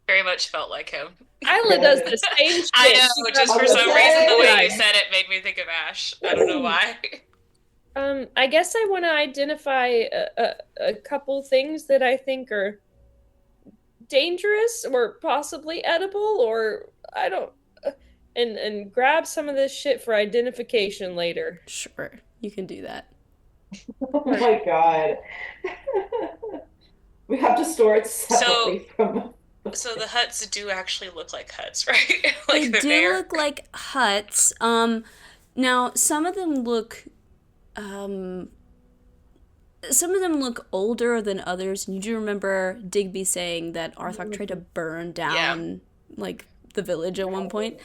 Very much felt like him. Isla does the same shit. I know, She just does for I was some gonna reason, the way say. you said it made me think of Ash. I don't know why. I guess I want to identify a couple things that I think are dangerous or possibly edible, or I don't, and grab some of this shit for identification later. Sure, you can do that. Oh my God. We have to store it separately from. So the huts do actually look like huts, right? They Like they're do there. look like huts. Now some of them look, um, older than others. And you do remember Digby saying that Arthok tried to burn down like the village at one point.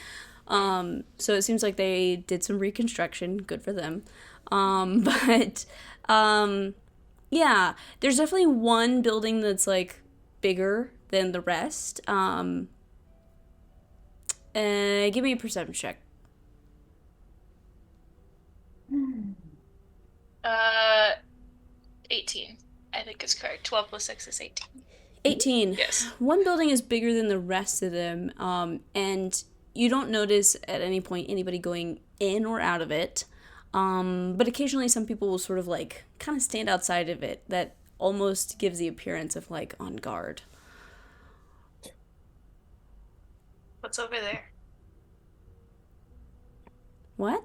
So it seems like they did some reconstruction. Good for them. But yeah, there's definitely one building that's like bigger than the rest. Give me a perception check. Uh, 18. I think is correct. 12 plus 6 is 18. 18. Yes. One building is bigger than the rest of them, and you don't notice at any point anybody going in or out of it. But occasionally some people will sort of like kind of stand outside of it. That almost gives the appearance of like on guard. What's over there? What?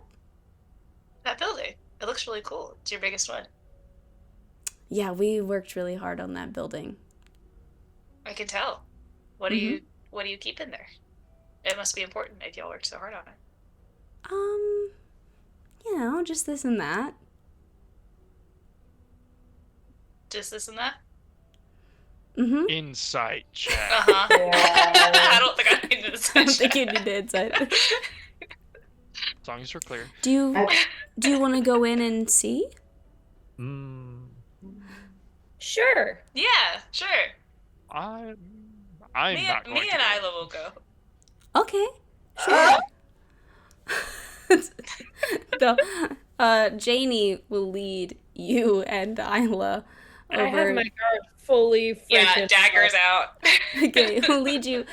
That building. It looks really cool. It's your biggest one. Yeah, we worked really hard on that building. I can tell. What do you keep in there? It must be important if y'all worked so hard on it. You know, just this and that. Just this and that? Mm-hmm. Insight check. Uh-huh. I don't think I needed this. I don't think you need insight. As long as we're clear. Do you want to go in and see? Sure. Yeah, sure. I'm Me, not going me to and go. Isla will go. Okay, sure. Janie will lead you and Isla over. I have my guard fully freaking Yeah, daggers out. Okay, we'll lead you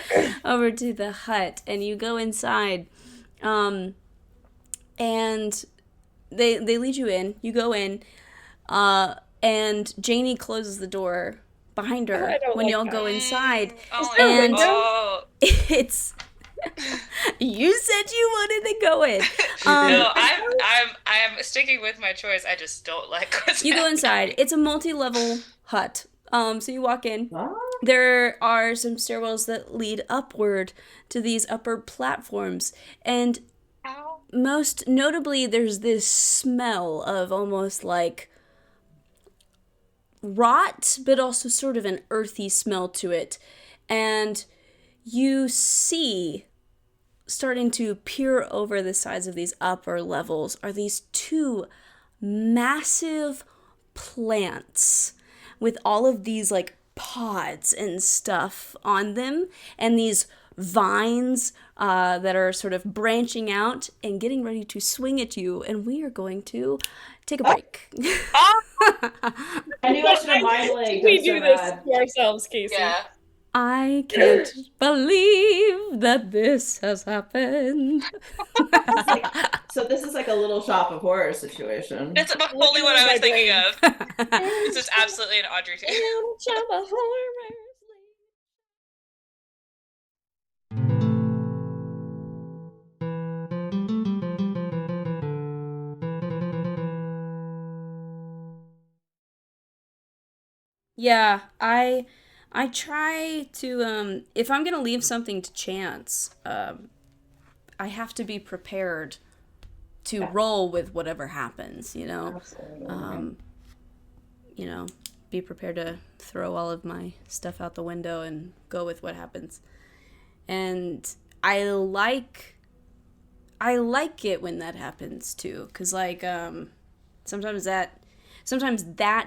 over to the hut, and you go inside. And they lead you in. You go in, and Janie closes the door behind her I don't when like y'all that. go inside. Oh, there a and oh. it's you said you wanted to go in. No, I'm sticking with my choice. I just don't like what's You go happening. inside. It's a multi-level hut. So you walk in. What? There are some stairwells that lead upward to these upper platforms, and Ow. most notably, there's this smell of almost like rot, but also sort of an earthy smell to it. And you see, starting to peer over the sides of these upper levels, are these two massive plants with all of these like pods and stuff on them, and these vines that are sort of branching out and getting ready to swing at you. And we are going to take a break. I knew I should have mind laid. We do this to ourselves, Casey. Yeah. I can't believe that this has happened. So this is like a Little Shop of Horrors situation. That's only what I was thinking of. This is absolutely an Audrey too. Yeah, I try to if I'm gonna leave something to chance, I have to be prepared to roll with whatever happens, you know. Absolutely. You know, be prepared to throw all of my stuff out the window and go with what happens. And I like it when that happens too, cuz like sometimes that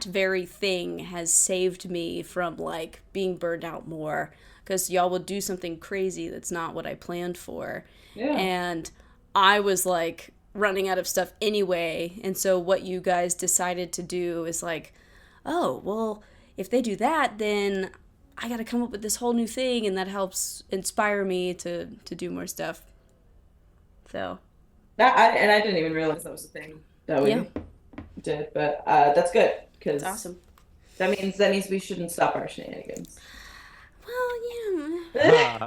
very thing has saved me from like being burned out more, because y'all would do something crazy that's not what I planned for. Yeah. And I was like running out of stuff anyway, and so what you guys decided to do is like, oh, well, if they do that, then I got to come up with this whole new thing, and that helps inspire me to do more stuff. So I didn't even realize that was a thing that we did, but that's good because awesome. That means we shouldn't stop our shenanigans. Well, yeah.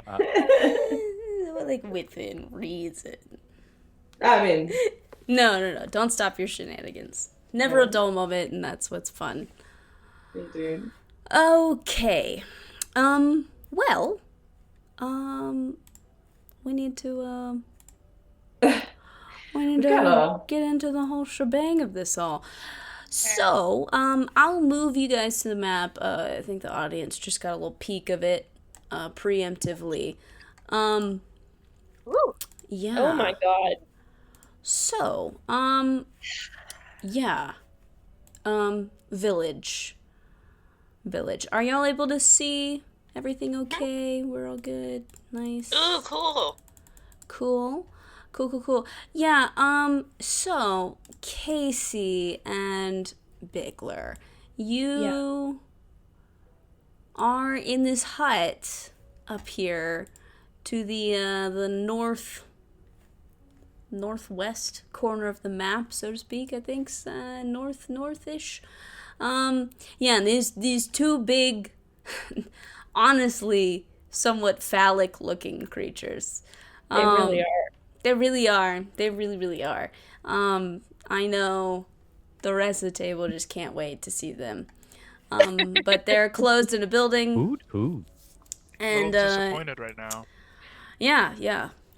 Like within reason. I mean, no, don't stop your shenanigans. Never a dull moment, and that's what's fun. Indeed. Okay. Well, we need to get into the whole shebang of this all. So, I'll move you guys to the map. I think the audience just got a little peek of it, preemptively. Ooh. Yeah. Oh my god. So, yeah. Village. Are y'all able to see everything okay? We're all good. Nice. Ooh, cool. Cool. Yeah, so, Casey and Bigler, you are in this hut up here to the northwest corner of the map, so to speak. I think northish. Yeah, and these two big, honestly, somewhat phallic-looking creatures. They really are. They really are. They really, really are. I know the rest of the table just can't wait to see them. But they're closed in a building. Ooh. And a little disappointed right now. Yeah.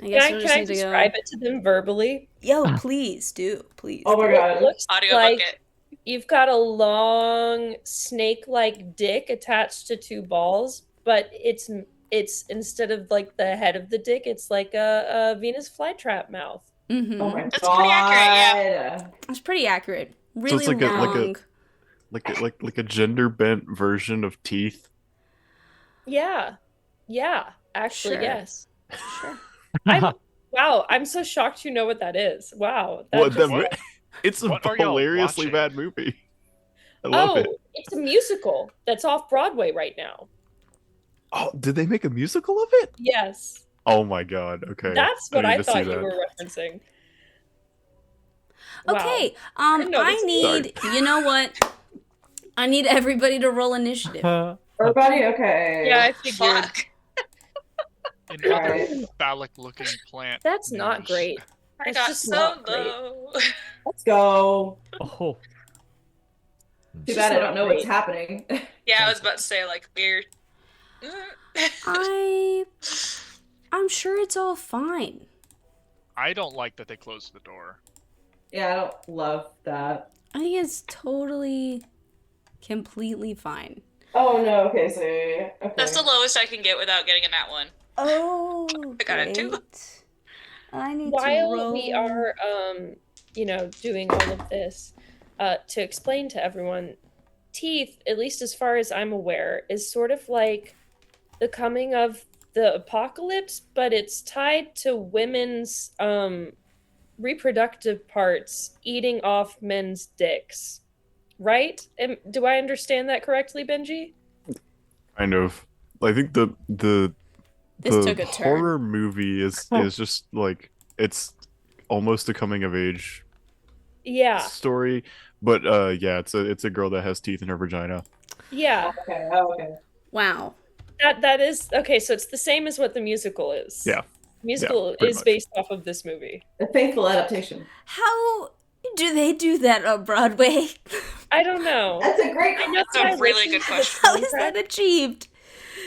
I guess Can I describe it to them verbally? Yo, please do. Please. Oh my god. It looks Audio like bucket. you've got a long snake-like dick attached to two balls, but it's instead of like the head of the dick, it's like a Venus flytrap mouth. Mm-hmm. Oh my That's god. pretty accurate, yeah. That's pretty accurate. Really So it's like long. like a gender bent version of teeth. Yeah. Actually, Sure. yes. Sure. Wow, I'm so shocked you know what that is. Wow. It's a What are y'all hilariously watching? bad movie. I love it. It's a musical that's off Broadway right now. Oh, did they make a musical of it? Yes. Oh my god. Okay. That's what need I to see thought you that. were referencing. Wow. Okay. didn't know I this need. You know what? I need everybody to roll initiative. Everybody, okay. Yeah, I figured. Fuck. In other Right. phallic-looking plant. That's not news. great. I It's got just so not great. low. Let's go. Oh. Too bad I don't know what's happening. Yeah, I was about to say like weird. I'm sure it's all fine. I don't like that they closed the door. Yeah, I don't love that. I think it's totally, completely fine. Oh no, okay, so okay. That's the lowest I can get without getting a nat one. Oh, I got it too. great. I need to While roll. we are doing all of this, to explain to everyone, teeth, at least as far as I'm aware, is sort of like the coming of the apocalypse, but it's tied to women's reproductive parts eating off men's dicks. Right? Do I understand that correctly, Benji? Kind of. I think the This took a turn. horror movie is just like it's almost a coming of age Yeah. story, but yeah, it's a girl that has teeth in her vagina. Yeah. Okay, oh, okay. Wow. That is okay, so it's the same as what the musical is. Yeah. Musical pretty is much. based off of this movie. A faithful adaptation. How do they do that on Broadway? I don't know. That's a great I know That's a really good question. How is that achieved?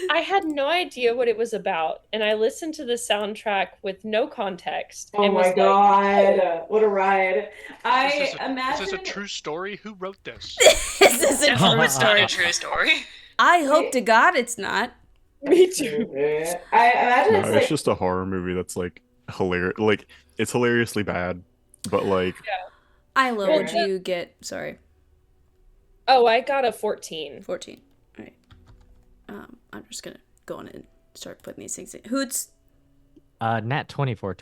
I had no idea what it was about, and I listened to the soundtrack with no context. Oh and was my like, god, what a ride. Is this a imagine true story? Who wrote this? This is a true It's not a story. true story. I hope to God it's not. Me too. I imagine No, it's it's like just a horror movie that's like hilarious. Like it's hilariously bad, but like Isla, Well, what'd you get? Sorry. Oh, I got a 14. 14. All right. I'm just gonna go on and start putting these things in. Hoots. Nat 24.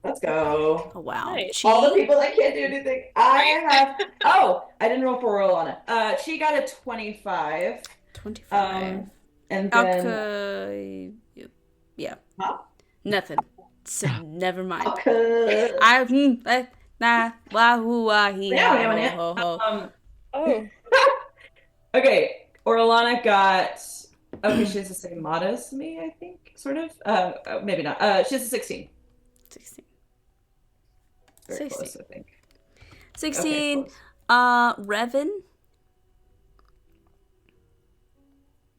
Let's go. Oh wow. Nice. Chi? All the people that can't do anything. I have. Oh, I didn't roll for Rolana. She got a 25. 25. And then. Okay. Yeah. Huh? Nothing. So, never mind. Okay. Oh, Okay, Orlana got. Okay, she has the same mod as me, I think, sort of. Maybe not. She has a 16. 16. Very 16. close, I think. 16. Okay, close. Revan.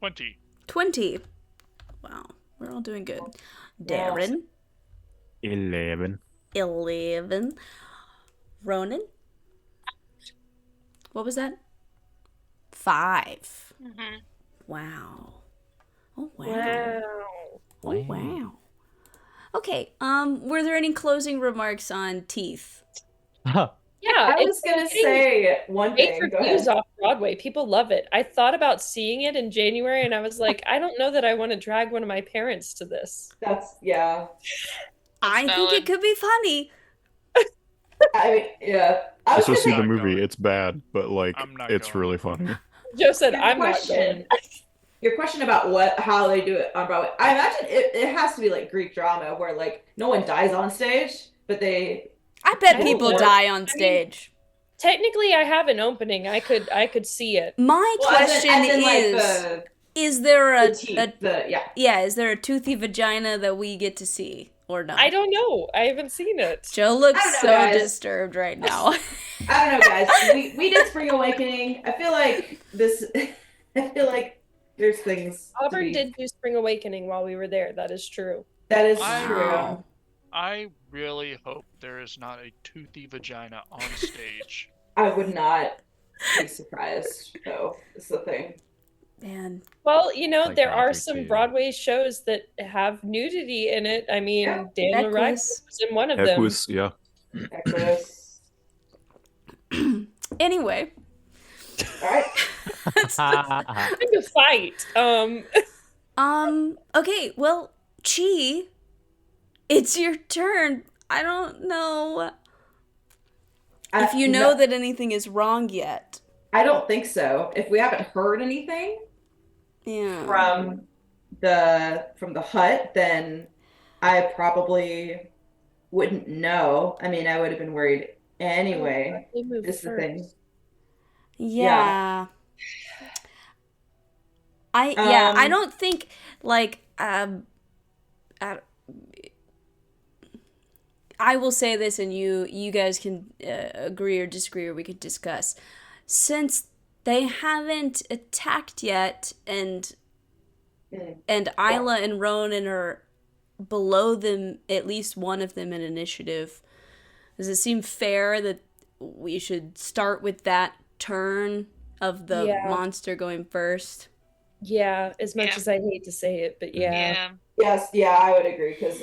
20. 20. Wow. We're all doing good. Darren. 11. 11. Ronan. What was that? 5. Mhm. Wow. Oh wow. wow. Oh wow. Okay. Were there any closing remarks on Teeth? Yeah, I was gonna say one great thing. Go reviews ahead. off Broadway. People love it. I thought about seeing it in January, and I was like, I don't know that I want to drag one of my parents to this. That's yeah. I think valid. it could be funny. I mean, yeah. I was Just go gonna see say the Not movie. going. It's bad, but like I'm not it's going. really funny. Joe said, Your I'm not question- going. Your question about how they do it on Broadway. I imagine it has to be like Greek drama where like no one dies on stage, but they. I bet I don't people know. die on stage. Technically, I have an opening. I could see it. My Well, question as in, like, is: Is there the teeth, yeah. is there a toothy vagina that we get to see or not? I don't know. I haven't seen it. Joe looks I don't know, so guys. disturbed right now. I don't know, guys. We did Spring Awakening. I feel like this. I feel like there's things. to Auburn be- did do Spring Awakening while we were there. That is true. That is I- true. Wow. I really hope there is not a toothy vagina on stage. I would not be surprised, though. Is the thing. Man, Well, Like there are Audrey, some too. Broadway shows that have nudity in it. I mean, Yeah. Daniel Radcliffe Equus. was in one of them. Equus, yeah. Equus. Anyway, All right. Pick a fight. okay, well, Chi, it's your turn. I don't know if you know No, that anything is wrong yet. I don't think so. If we haven't heard anything Yeah. from the hut, then I probably wouldn't know. I mean, I would have been worried anyway. They moved Is the first. thing. Yeah. I Um, don't think like I will say this and you guys can agree or disagree or we could discuss. Since they haven't attacked yet and Mm. Isla and Ronan are below them, at least one of them in initiative, does it seem fair that we should start with that turn of the Yeah. monster going first? Yeah, as much Yeah. as I hate to say it, but yeah. Yeah. Yes, yeah, I would agree because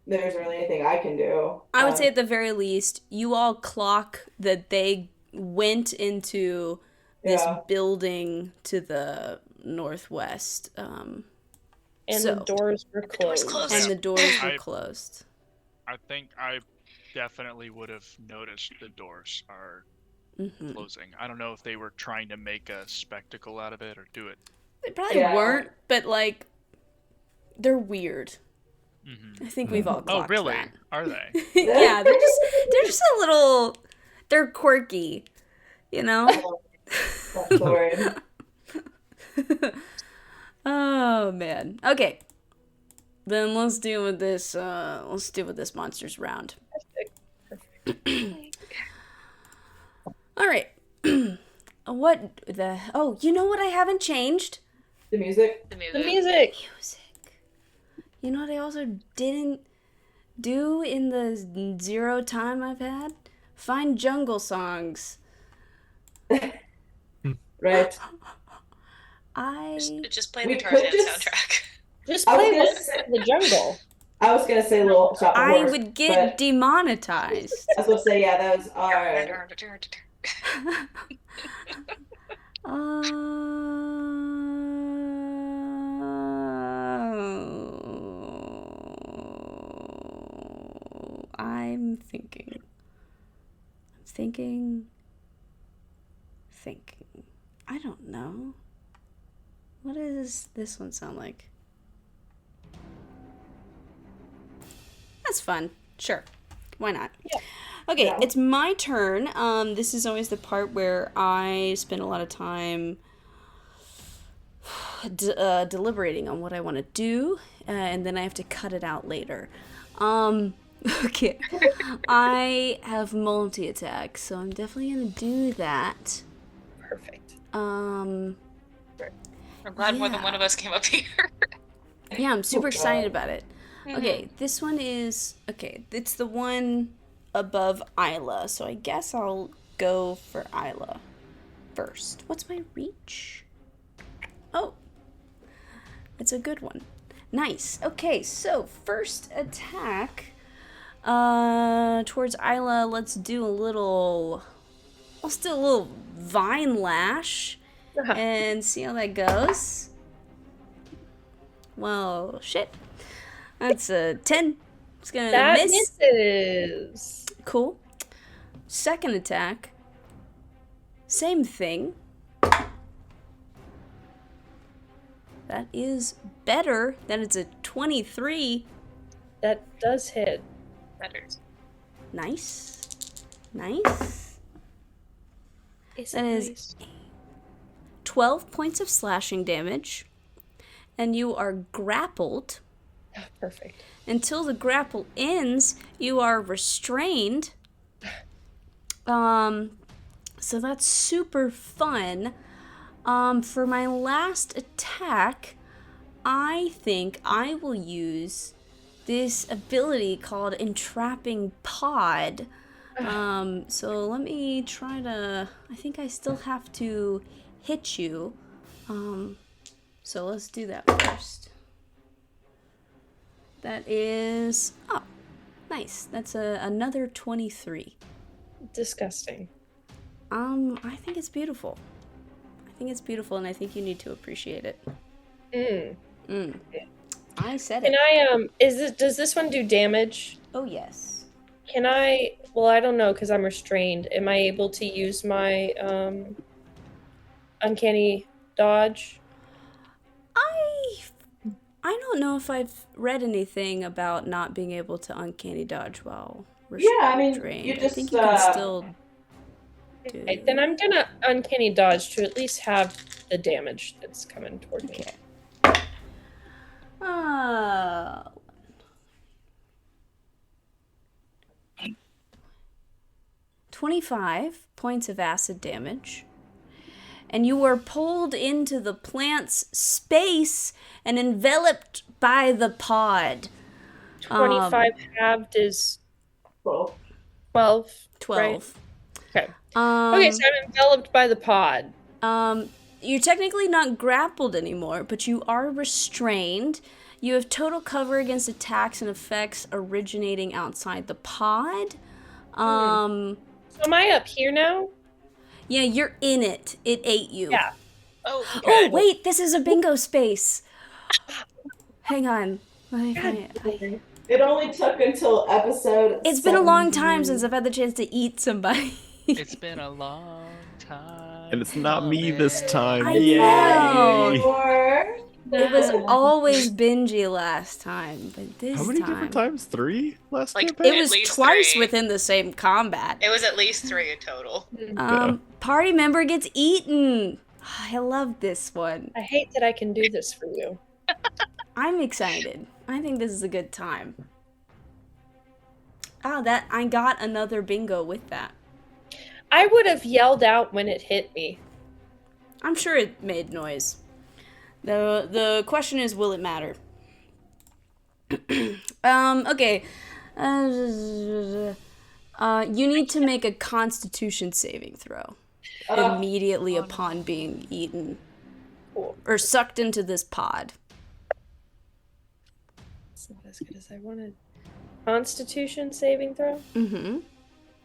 there isn't really anything I can do. I would say at the very least, you all clock that they went into this Yeah. building to the northwest, And So- the doors were door's closed. closed. and the doors were I- closed. I think I definitely would have noticed the doors are Hmm closing. I don't know if they were trying to make a spectacle out of it or do it. They probably Yeah. weren't, but like, they're weird. Mm-hmm. I think we've all Oh, clocked really? that. Are they? Yeah, they're just a little, they're quirky, you know? That's the word. Oh man. Okay. Then let's deal with this. Let's deal with this monsters round. All right. What the? Oh, you know what I haven't changed? The music. The The music. music. Music. You know what I also didn't do in the 0 time I've had? Find jungle songs. Right. I Just play We the could Tarzan just- soundtrack. Just I was play gonna Welcome say- to the Jungle. I was gonna say little shop of I horrors, would get but demonetized. I was gonna say yeah, those are. I'm thinking. I don't know. What does this one sound like? That's fun. Sure. Why not? Yeah. Okay, Yeah. it's my turn. This is always the part where I spend a lot of time deliberating on what I want to do, and then I have to cut it out later. Okay. I have multi-attack, so I'm definitely going to do that. Perfect. I'm glad more than one of us came up here. Yeah, I'm super Oh, excited God. about it. Okay, this one is... Okay, it's the one above Isla, so I guess I'll go for Isla first. What's my reach? Oh. It's a good one. Nice. Okay, so first attack towards Isla. Let's do a little vine lash and see how that goes. Well, shit. That's a 10. It's gonna That miss. misses. Cool. Second attack. Same thing. That is better. That is a 23. That does hit. Matters. Nice. Nice. That is 12 points of slashing damage. And you are grappled. Perfect. Until the grapple ends, you are restrained. So that's super fun. For my last attack, I think I will use this ability called Entrapping Pod. So let me try to... I think I still have to hit you. So let's do that first. That is... Oh, nice. That's another 23. Disgusting. I think it's beautiful. I think it's beautiful, and I think you need to appreciate it. I said Can it. does this one do damage? Oh, yes. Can I, well, I don't know, because I'm restrained. Am I able to use my uncanny dodge? I don't know if I've read anything about not being able to uncanny dodge while Yeah, I mean, restrained. you I just think you can still do... Okay, then I'm gonna uncanny dodge to at least have the damage that's coming toward me. Okay. 25 points of acid damage. And you were pulled into the plant's space and enveloped by the pod. 25 halved is 12. 12. 12. Right? Okay. Okay, so I'm enveloped by the pod. You're technically not grappled anymore, but you are restrained. You have total cover against attacks and effects originating outside the pod. So am I up here now? Yeah, you're in it. It ate you. Yeah. Oh, Oh, good. wait, this is a bingo space. Hang on. It only took until episode. It's been a long 17. time since I've had the chance to eat somebody. It's been a long time. And it's not me this time. I Yay! know. It was always Benji last time, but this How many time... different times? 3 last Like, campaign? It At was least twice 3. within the same combat. It was at least 3 in total. Party member gets eaten. I love this one. I hate that I can do this for you. I'm excited. I think this is a good time. That I got another bingo with that. I would have yelled out when it hit me. I'm sure it made noise. The question is, will it matter? Okay. You need to make a Constitution saving throw immediately upon being eaten Cool. or sucked into this pod. That's not as good as I wanted. Constitution saving throw? Mm-hmm.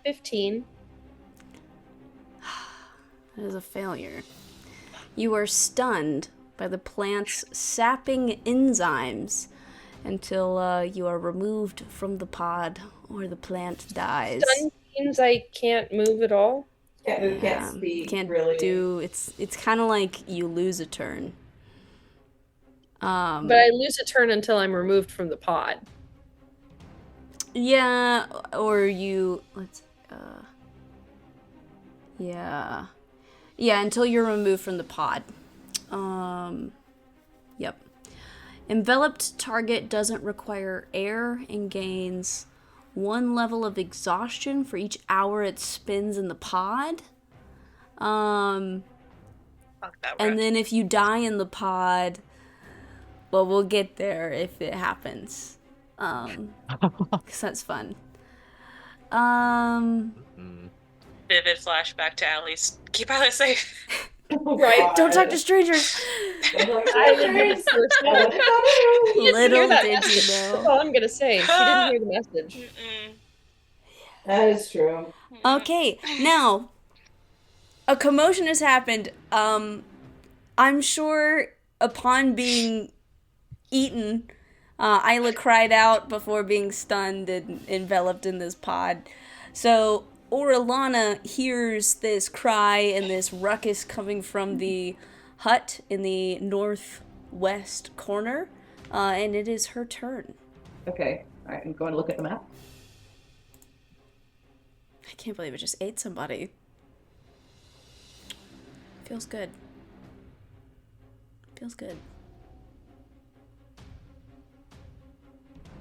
15. That is a failure. You are stunned by the plant's sapping enzymes until you are removed from the pod or the plant dies. Stun means I can't move at all? Can't move, can't speak, Can't really. do. It's kind of like you lose a turn. But I lose a turn until I'm removed from the pod. Yeah, or you yeah, until you're removed from the pod. Yep. Enveloped target doesn't require air and gains 1 level of exhaustion for each hour it spends in the pod. Fuck that And rep. then if you die in the pod, well, we'll get there if it happens. 'Cause that's fun. Vivid flashback to Allie's. Keep Alice safe. Right. Don't talk to strangers. I didn't hear the first one. Little that did you message. know. That's all I'm gonna say. She didn't hear the message. Mm-mm. That is true. Okay, now a commotion has happened. I'm sure upon being eaten, Isla cried out before being stunned and enveloped in this pod. So Orlana hears this cry and this ruckus coming from the hut in the northwest corner, and it is her turn. Okay. All right. I'm going to look at the map. I can't believe it just ate somebody. Feels good. Feels good.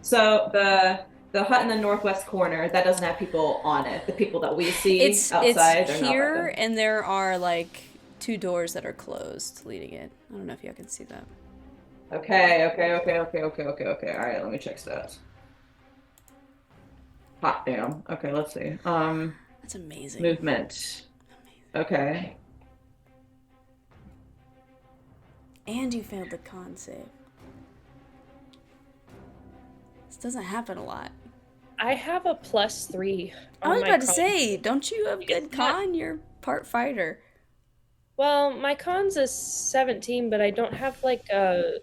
So the hut in the northwest corner, that doesn't have people on it. The people that we see outside, It's they're here, not like and there are like 2 doors that are closed leading it. I don't know if y'all can see that. them. Okay. All right, let me check stats. Hot damn. Okay, let's see. That's amazing. Movement. Okay. And you failed the con save. This doesn't happen a lot. I have a +3. I was on my about to con. say, don't you have good It's not- con? You're part fighter. Well, my con's is 17, but I don't have like I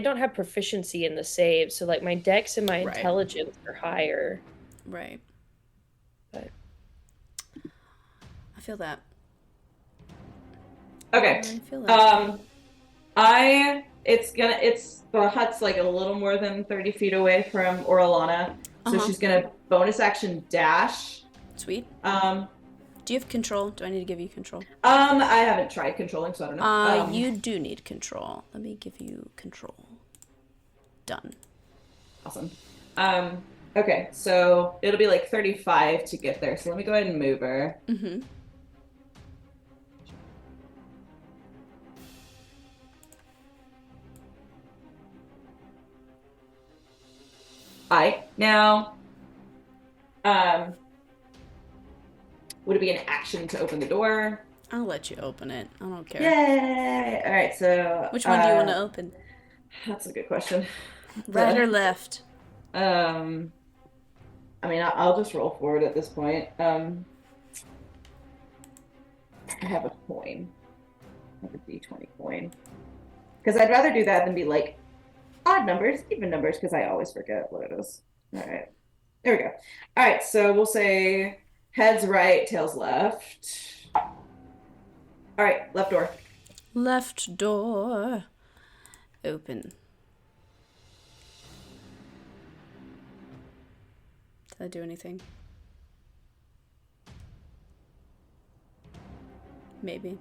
don't have proficiency in the save, so like my dex and my Right. intelligence are higher. Right. But I feel that. Okay. I feel that. It's the hut's like a little more than 30 feet away from Orlana, so Uh-huh. she's gonna bonus action dash. Sweet. Um, Do you have control? Do I need to give you control? I haven't tried controlling, so I don't know. You do need control. Let me give you control. Done. Awesome. Okay, so it'll be like 35 to get there. So let me go ahead and move her. Mm-hmm. Now, would it be an action to open the door? I'll let you open it. I don't care. Yay! All right, so Which one do you want to open? That's a good question. Right or left? I mean, I'll just roll for it at this point. I have a coin. I have a D20 coin. Because I'd rather do that than be like odd numbers, even numbers, because I always forget what it is. All right. There we go. All right, so we'll say heads right, tails left. All right, left door. Left door. Open. Did I do anything? Maybe.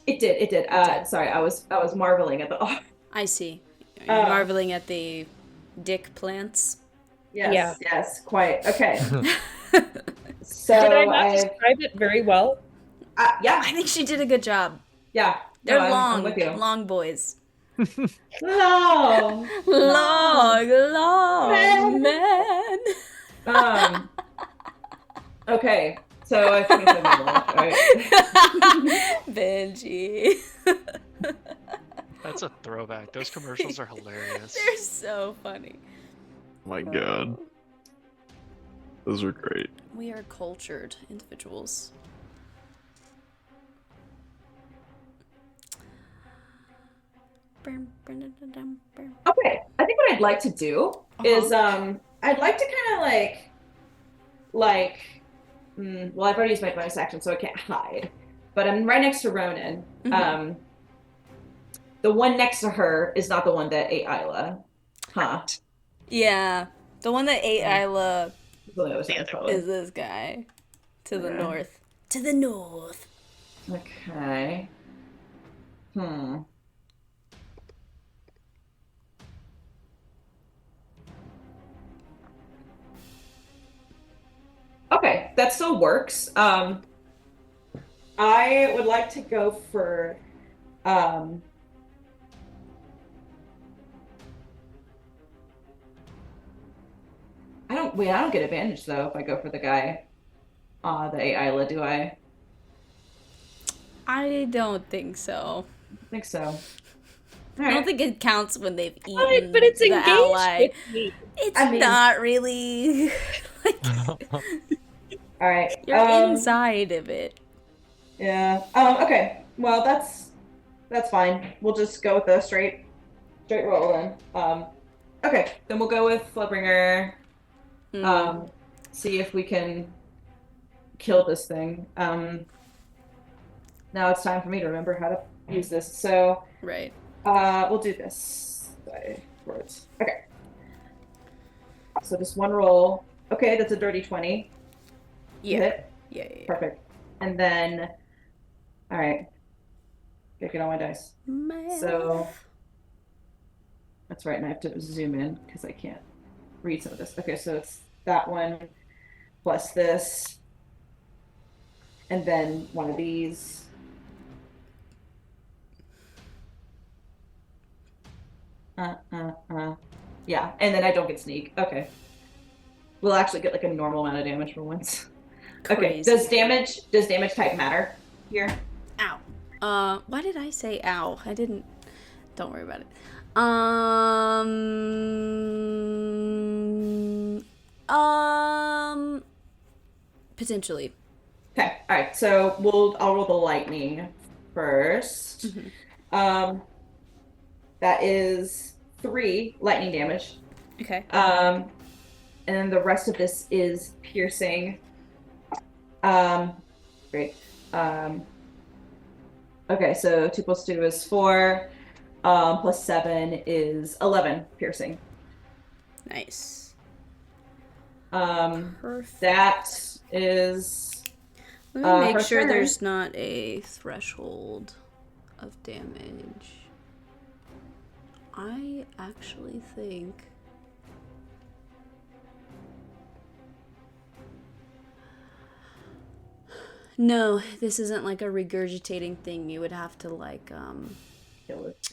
It did. Sorry, I was marveling at the. I see. You're marveling at the dick plants. Yes, yes, quite. Okay. So did I not describe it very well? yeah, I think she did a good job. yeah. They're No, I'm long, with you. long boys. No. Long, man. Okay. So I think I'm left, right? Benji. That's a throwback. Those commercials are hilarious. They're so funny. My God, those are great. We are cultured individuals. Okay, I think what I'd like to do is I'd like to kind of well, I've already used my bonus action, so I can't hide, but I'm right next to Ronan. The one next to her is not the one that ate Isla, huh? Yeah, the one that ate Isla The other side, probably. is this guy to the north. To the north. Okay. Okay, that still works. I would like to go for I don't get advantage though if I go for the guy the Isla, do I? I don't think so. I think so. I don't think it counts when they've eaten but it's the engaged ally. with me. It's not really. All right. You're inside of it. Yeah. Okay. Well, that's fine. We'll just go with the straight roll then. Okay. Then we'll go with Flubbringer. See if we can kill this thing. Now it's time for me to remember how to use this. So right. We'll do this by words. Okay. So just one roll. Okay, that's a dirty 20. Yeah. Hit. Yeah. Perfect. And then, all right. Gotta get all my dice. So that's right, and I have to zoom in because I can't read some of this. Okay, so it's that one plus this, and then one of these. Yeah, and then I don't get sneak. Okay. We'll actually get like a normal amount of damage for once. Okay. Does damage type matter here? Ow. Why did I say ow? I didn't. Don't worry about it. Potentially. Okay. All right. So I'll roll the lightning first. That is 3 lightning damage. Okay. And then the rest of this is piercing. Great. Okay, so 2 plus 2 is 4. Plus 7 is 11 piercing. Nice. Perfect. That is. Let me make sure there's not a threshold of damage. I actually think. No, this isn't like a regurgitating thing. You would have to like kill it.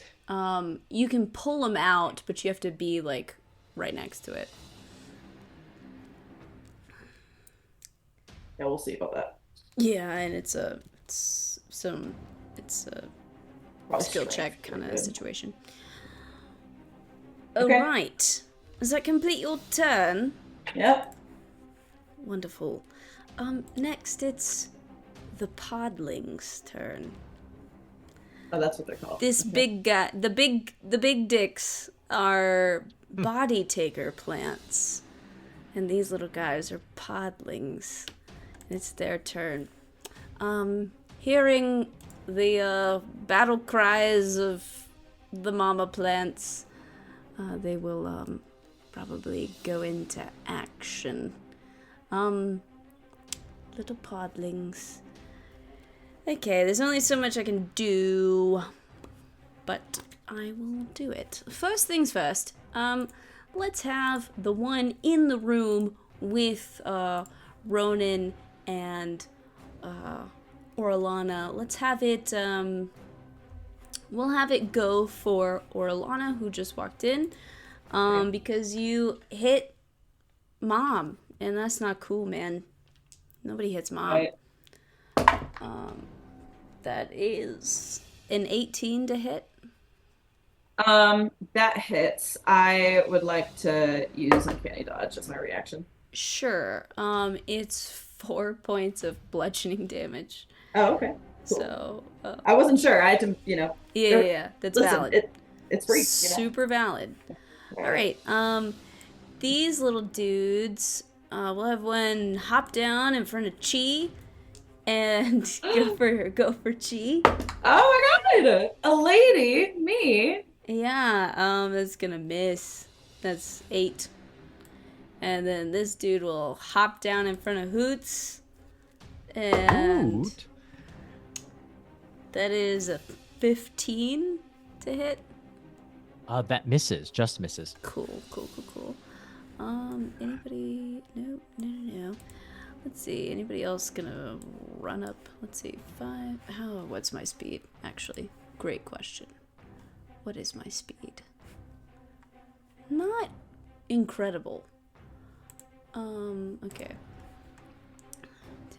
You can pull them out, but you have to be like right next to it. Yeah, we'll see about that. Yeah, and it's a skill check kind of situation. Okay. All right. Does that complete your turn? Yep. Wonderful. Next it's the podling's turn. Oh, that's what they're called. This big guy, the big dicks are body taker plants, and these little guys are podlings. It's their turn. Hearing the battle cries of the mama plants, they will probably go into action. Little podlings. Okay, there's only so much I can do, but I will do it. First things first, let's have the one in the room with Ronan and Orlana. Let's have it, we'll have it go for Orlana, who just walked in, because you hit Mom, and that's not cool, man. Nobody hits Mom. Right. That is an 18 to hit. That hits. I would like to use Uncanny Dodge as my reaction. Sure. It's 4 points of bludgeoning damage. Oh, okay. Cool. So, I wasn't sure. I had to, yeah, that's listen, valid. it's free. Super valid. All right. These little dudes, we'll have one hop down in front of Chi and go for Chi. Oh my god! A lady, me. Yeah, that's gonna miss. That's 8. And then this dude will hop down in front of Hoots. And Hoot. that is a 15 to hit. That misses. Just misses. Cool. Anybody? No. Let's see. Anybody else gonna run up? Let's see. 5. What's my speed? Actually, great question. What is my speed? Not incredible. Okay.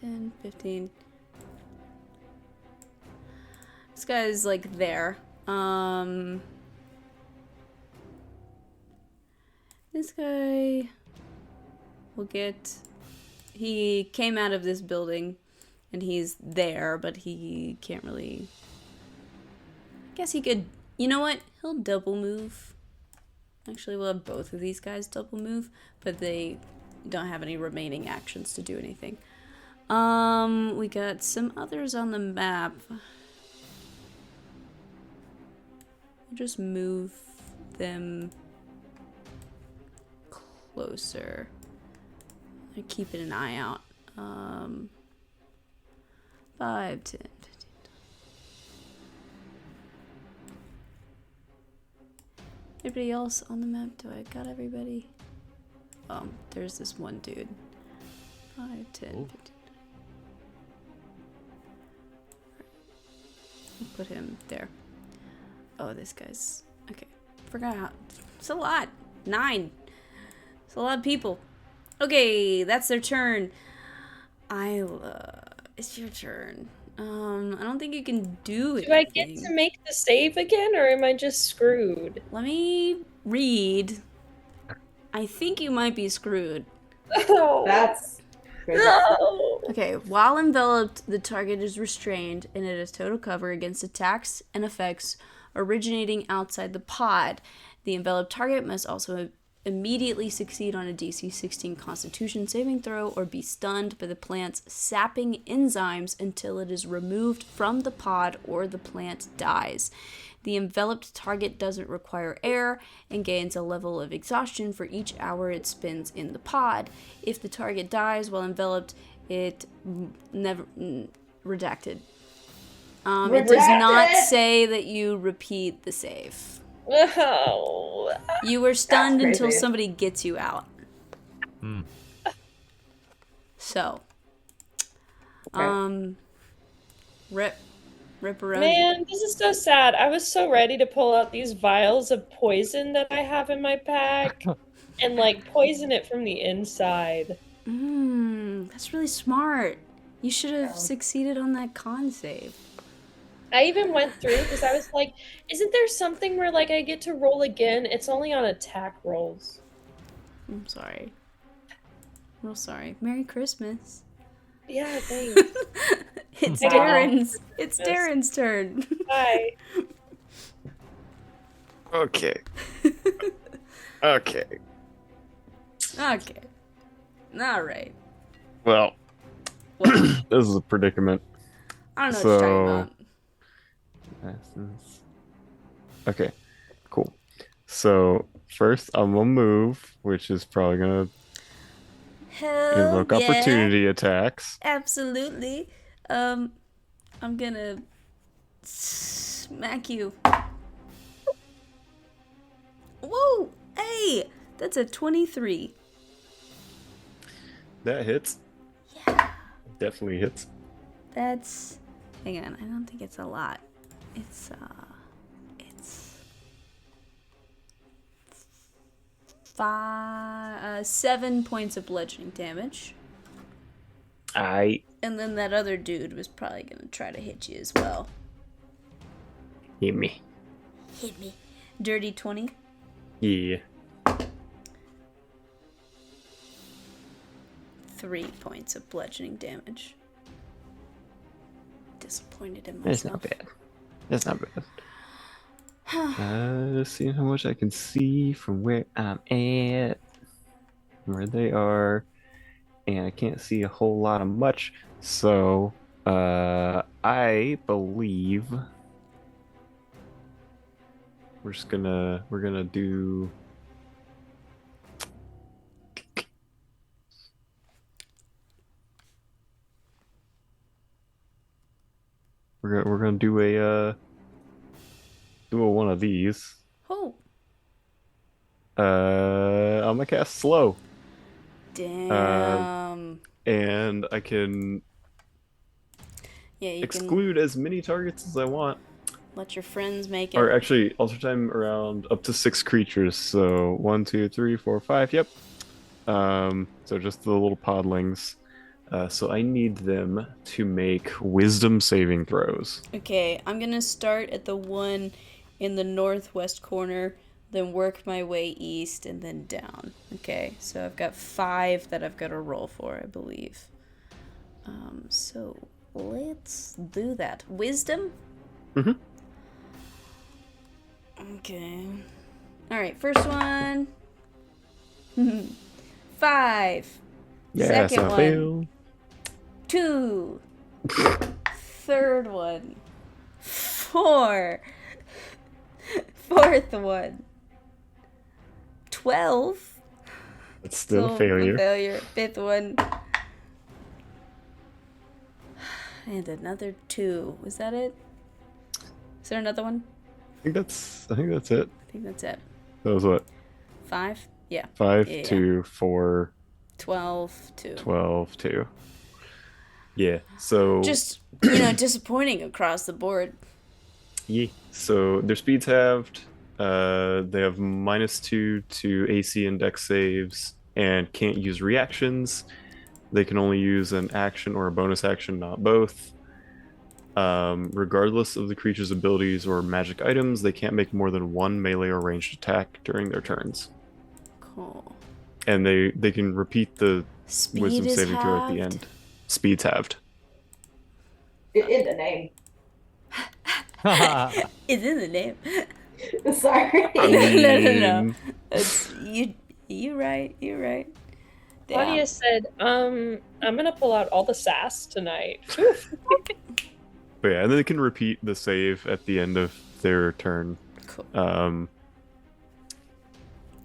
10, 15. This guy's like there. This guy will get... He came out of this building and he's there, but he can't really... I guess he could... You know what? He'll double move. Actually, we'll have both of these guys double move, but they don't have any remaining actions to do anything. We got some others on the map. We'll just move them closer. I'm keeping an eye out. 5, 10, 15. Anybody else on the map? Do I got everybody? There's this one dude. 5, 10, 15. I'll put him there. Oh, this guy's... Okay. Forgot how... It's a lot. 9. It's a lot of people. Okay, that's their turn. Isla, it's your turn. I don't think you can do it. Do I get to make the save again, or am I just screwed? Let me read. I think you might be screwed. Oh, That's crazy. no. Okay, while enveloped, the target is restrained and it has total cover against attacks and effects originating outside the pod. The enveloped target must also immediately succeed on a DC 16 Constitution saving throw or be stunned by the plant's sapping enzymes until it is removed from the pod or the plant dies. The enveloped target doesn't require air and gains a level of exhaustion for each hour it spends in the pod. If the target dies while enveloped, it never... redacted. It does not say that you repeat the save. Oh. You were stunned That's until crazy. somebody gets you out. Hmm. So, Okay. rip around. Man, this is so sad. I was so ready to pull out these vials of poison that I have in my pack and like poison it from the inside. That's really smart. You should have succeeded on that con save. I even went through because I was like, isn't there something where like I get to roll again? It's only on attack rolls. I'm sorry. Real sorry. Merry Christmas. Yeah, thanks. It's Wow. Darren's. It's Yes. Darren's turn. Bye. Okay. Okay. Okay. All right. Well, What? this is a predicament. I don't know what you're talking So- about. Okay, cool. So first I'm gonna move, which is probably gonna Hell invoke yeah. opportunity attacks. Absolutely. I'm gonna smack you. Whoa! Hey! That's a 23. That hits. Yeah. Definitely hits. That's... Hang on, I don't think it's a lot. It's 7 points of bludgeoning damage. And then that other dude was probably gonna try to hit you as well. Hit me. Hit me. Dirty 20. Yeah. 3 points of bludgeoning damage. Disappointed in That's myself. not bad. That's not bad. Seeing how much I can see from where I'm at, where they are, and I can't see a whole lot of much. So, I believe we're gonna do. We're gonna do a one of these. Oh, I'm gonna cast slow. damn. And I can Yeah, you exclude as many targets as I want. can let your friends make Or it. actually, alter time around up to 6 creatures. So 1, 2, 3, 4, 5. Yep. So just the little podlings. So I need them to make wisdom saving throws. Okay, I'm gonna start at the one in the northwest corner, then work my way east and then down. Okay, so I've got 5 that I've got to roll for, I believe. So let's do that. Wisdom? Mm-hmm. Okay. Alright, first one. 5. Yeah, Second so one. fail. 2. Third one. 4. Fourth one. 12. It's still a failure. Failure. Fifth one. And another 2. Was that it? Is there another one? I think that's it. I think that's it. That was what? 5? Yeah. 5, Yeah. 2, 4, 12, 2. 12, 2. Yeah. So Just, disappointing across the board. yeah. So their speed's halved. They have -2 to AC and Dex saves, and can't use reactions. They can only use an action or a bonus action, not both. Regardless of the creature's abilities or magic items, they can't make more than 1 melee or ranged attack during their turns. Cool. And they can repeat the Speed wisdom is saving throw at the halved? end. Speed's halved. In the name. It's in the name. Sorry. No. It's, you right. You're right. Damn. Claudia said, I'm gonna pull out all the sass tonight. But yeah, and then they can repeat the save at the end of their turn. Cool. And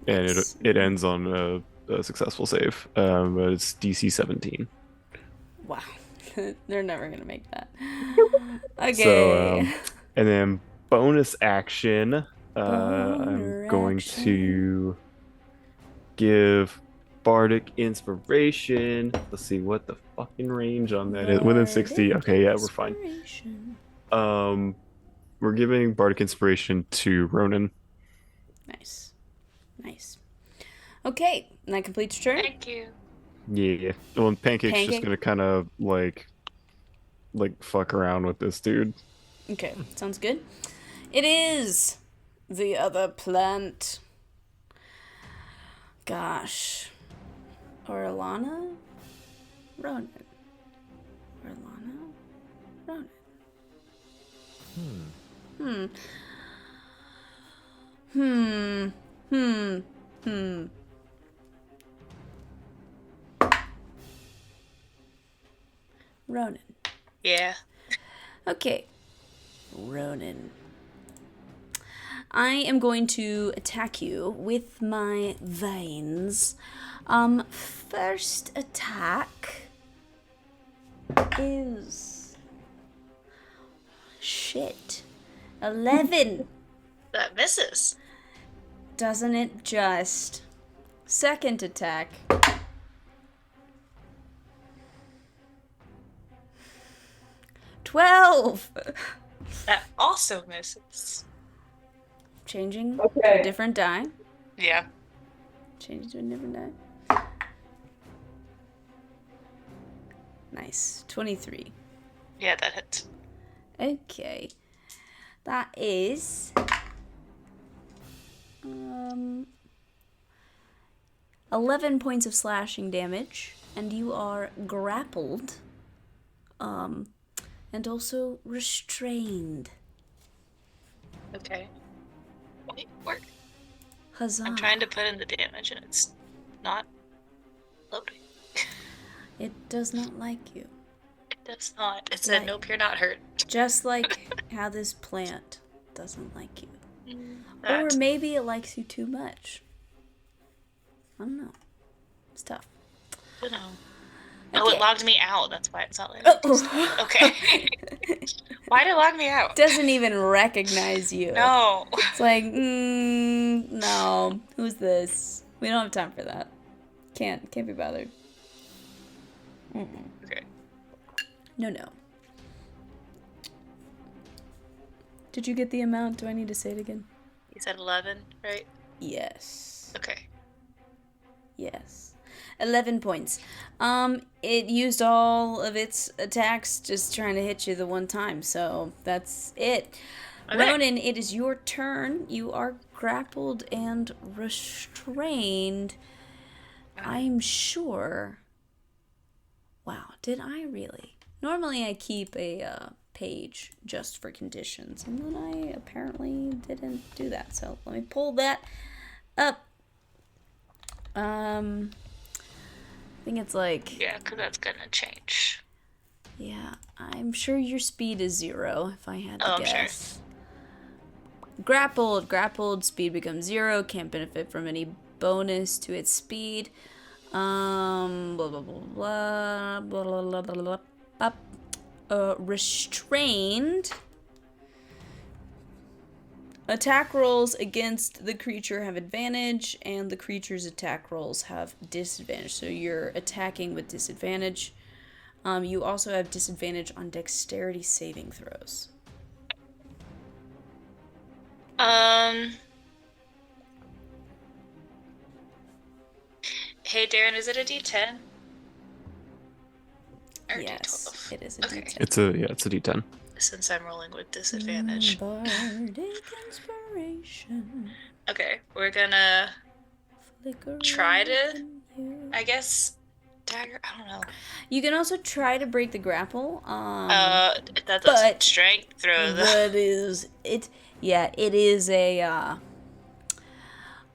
Nice. it ends on a successful save. But it's DC 17. Wow. They're never going to make that. Okay. So, and then bonus action, I'm Boner going action. to give Bardic Inspiration. Let's see what the fucking range on that is. Within 60. Okay, yeah, we're fine. Inspiration. We're giving Bardic Inspiration to Ronan. Nice. Okay, and that completes your turn. Thank you. Yeah. Well, and Pancake's Pancake? just gonna kind of like fuck around with this dude. Okay, sounds good. It is the other plant. Gosh. Orlana? Ronan. Orlana? Ronan. Ronan. Yeah. Okay. Ronan. I am going to attack you with my veins. First attack is... Shit. 11. That misses. Doesn't it just? Second attack. $12. That also misses. Changing to Okay. a different die. Yeah. Changing to a different die. Nice. 23. Yeah, that hits. Okay. That is 11 points of slashing damage, and you are grappled, and also restrained. Okay. Wait, work. Huzzah. I'm trying to put in the damage and it's not loading. It does not like you. It does not. It said, nope, you're not hurt. Just like how this plant doesn't like you. That. Or maybe it likes you too much. I don't know. It's tough. I don't know. Oh, Okay. it logged me out. That's why it's not letting me Oh. do stuff. Okay. Why did it log me out? Doesn't even recognize you. No. It's like, no. Who's this? We don't have time for that. Can't be bothered. Okay. No. Did you get the amount? Do I need to say it again? You said 11, right? Yes. Okay. Yes. 11 points. It used all of its attacks just trying to hit you the one time, so that's it. Okay. Ronan, it is your turn. You are grappled and restrained. I'm sure. Wow, did I really? Normally I keep a page just for conditions, and then I apparently didn't do that, so let me pull that up. I think it's like... Yeah, because that's going to change. Yeah, I'm sure your speed is 0, if I had to I'm guess. sure. Grappled, speed becomes 0, can't benefit from any bonus to its speed. Blah, blah, blah, blah, blah, blah, blah, blah. Restrained. Attack rolls against the creature have advantage, and the creature's attack rolls have disadvantage. So you're attacking with disadvantage. You also have disadvantage on dexterity saving throws. Hey, Darren, is it a D10? Or Yes, D12? it is a Okay. D10. It's a D10. Since I'm rolling with disadvantage. Bardic inspiration. Okay, we're gonna try to, I guess, dagger. I don't know. You can also try to break the grapple. That's but a strength throw. Though. What is it? Yeah, it is a.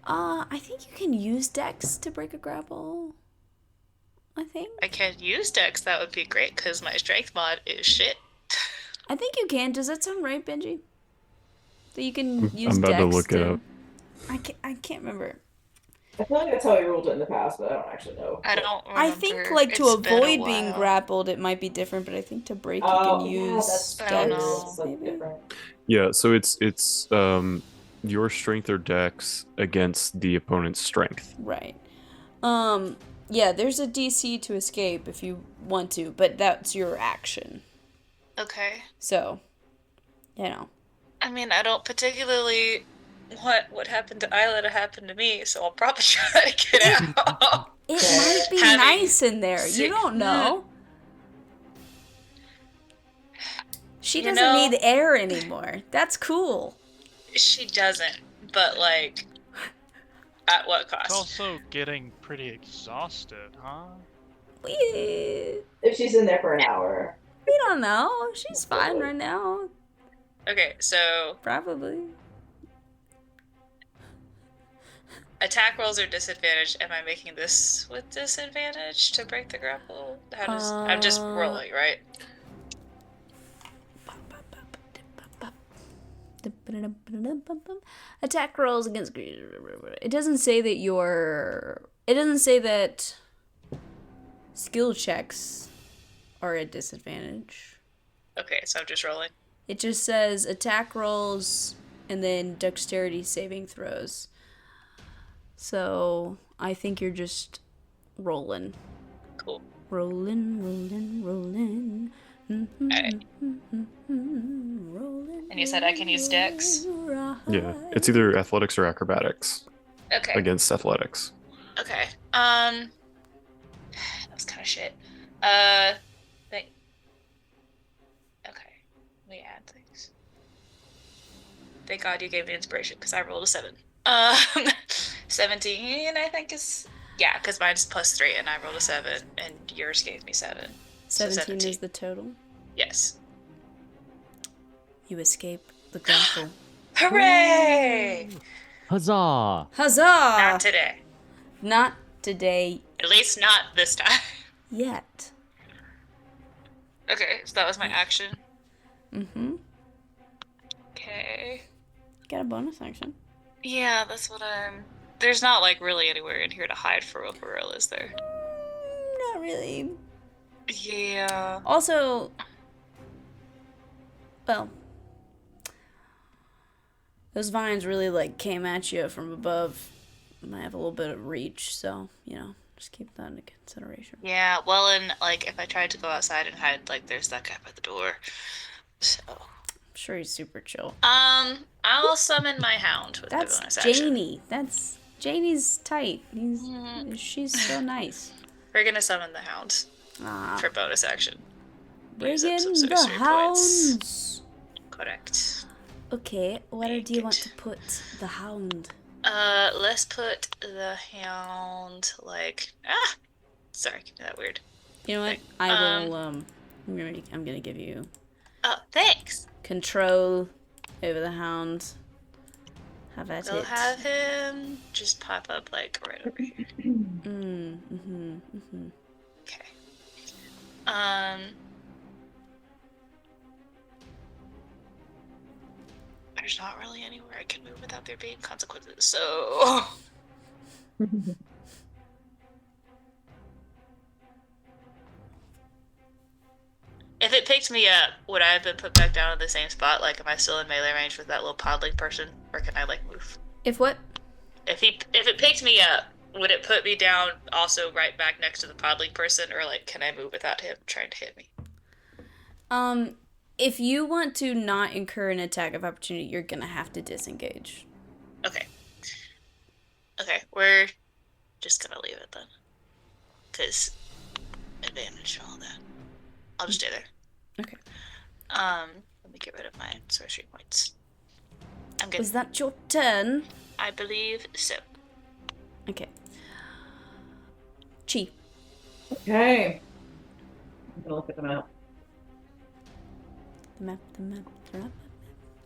I think you can use Dex to break a grapple. I think. I can use Dex. That would be great because my strength mod is shit. I think you can. Does that sound right, Benji? That you can use I'm about Dex to look it up. I can't remember. I feel like that's how we ruled it in the past, but I don't actually know. I don't remember. I think like to It's been a avoid being while. grappled, it might be different, but I think to break you Oh, can yeah, use that's I don't Dex. know. It's, like, Maybe. different. Yeah, so it's your strength or dex against the opponent's strength. Right. Yeah, there's a DC to escape if you want to, but that's your action. Okay. So, you know. I mean, I don't particularly want what happened to Isla to happen to me, so I'll probably try to get out. It might be Having nice in there. You don't know. She You doesn't know- need air anymore. That's cool. She doesn't, but like, at what It's cost? also getting pretty exhausted, huh? We If she's in there for an hour. don't know. She's fine right now. Okay, so Probably. attack rolls are disadvantaged. Am I making this with disadvantage to break the grapple? How does I'm just rolling, right? Attack rolls against. It doesn't say that It doesn't say that skill checks are at disadvantage. Okay, so I'm just rolling. It just says attack rolls and then dexterity saving throws. So I think you're just rolling. Cool. Rolling. Alright. And you said I can use Dex? Yeah, it's either athletics or acrobatics Okay. against athletics. Okay. That's kind of shit. Okay. Let me add things. Thank God you gave me inspiration because I rolled a 7. Um, 17, I think is yeah, because mine's +3 and I rolled a 7 and yours gave me 7. So 17 is the total. Yes. You escape the grapple. Hooray! Huzzah! Huzzah! Not today. Not today At least not this time. yet. Okay, so that was my action. Mm-hmm. Okay. Got a bonus action. Yeah, that's what I'm. There's not like really anywhere in here to hide for real, is there? Not really. Yeah. Also, well, those vines really like came at you from above. Might have a little bit of reach, so just keep that into consideration. Yeah, well, and like if I tried to go outside and hide, like there's that guy by the door. So. I'm sure he's super chill. I'll summon my hound with the That's bonus action. Janie. Janie's tight. She's so nice. We're gonna summon the hound for bonus action. Bring Use up in some the sorcery points. hounds. Correct. Okay, where do you want to put the hound? Let's put the hound like sorry, give me that weird. You know what? Like, I will I'm gonna give you Oh, thanks. control over the hound. Have at We'll it. have him just pop up like right over here. Okay. There's not really anywhere I can move without there being consequences, so if it picked me up, would I have been put back down in the same spot? Like, am I still in melee range with that little podling person, or can I like move? If what? If it picked me up, would it put me down also right back next to the podling person, or like can I move without him trying to hit me? If you want to not incur an attack of opportunity, you're gonna have to disengage. Okay. Okay, we're just gonna leave it then. Cause advantage and all that. I'll just stay there. Okay. Let me get rid of my sorcery points. I'm good. Was that your turn? I believe so. Okay. Chi. Okay. I'm gonna look at the map. The map.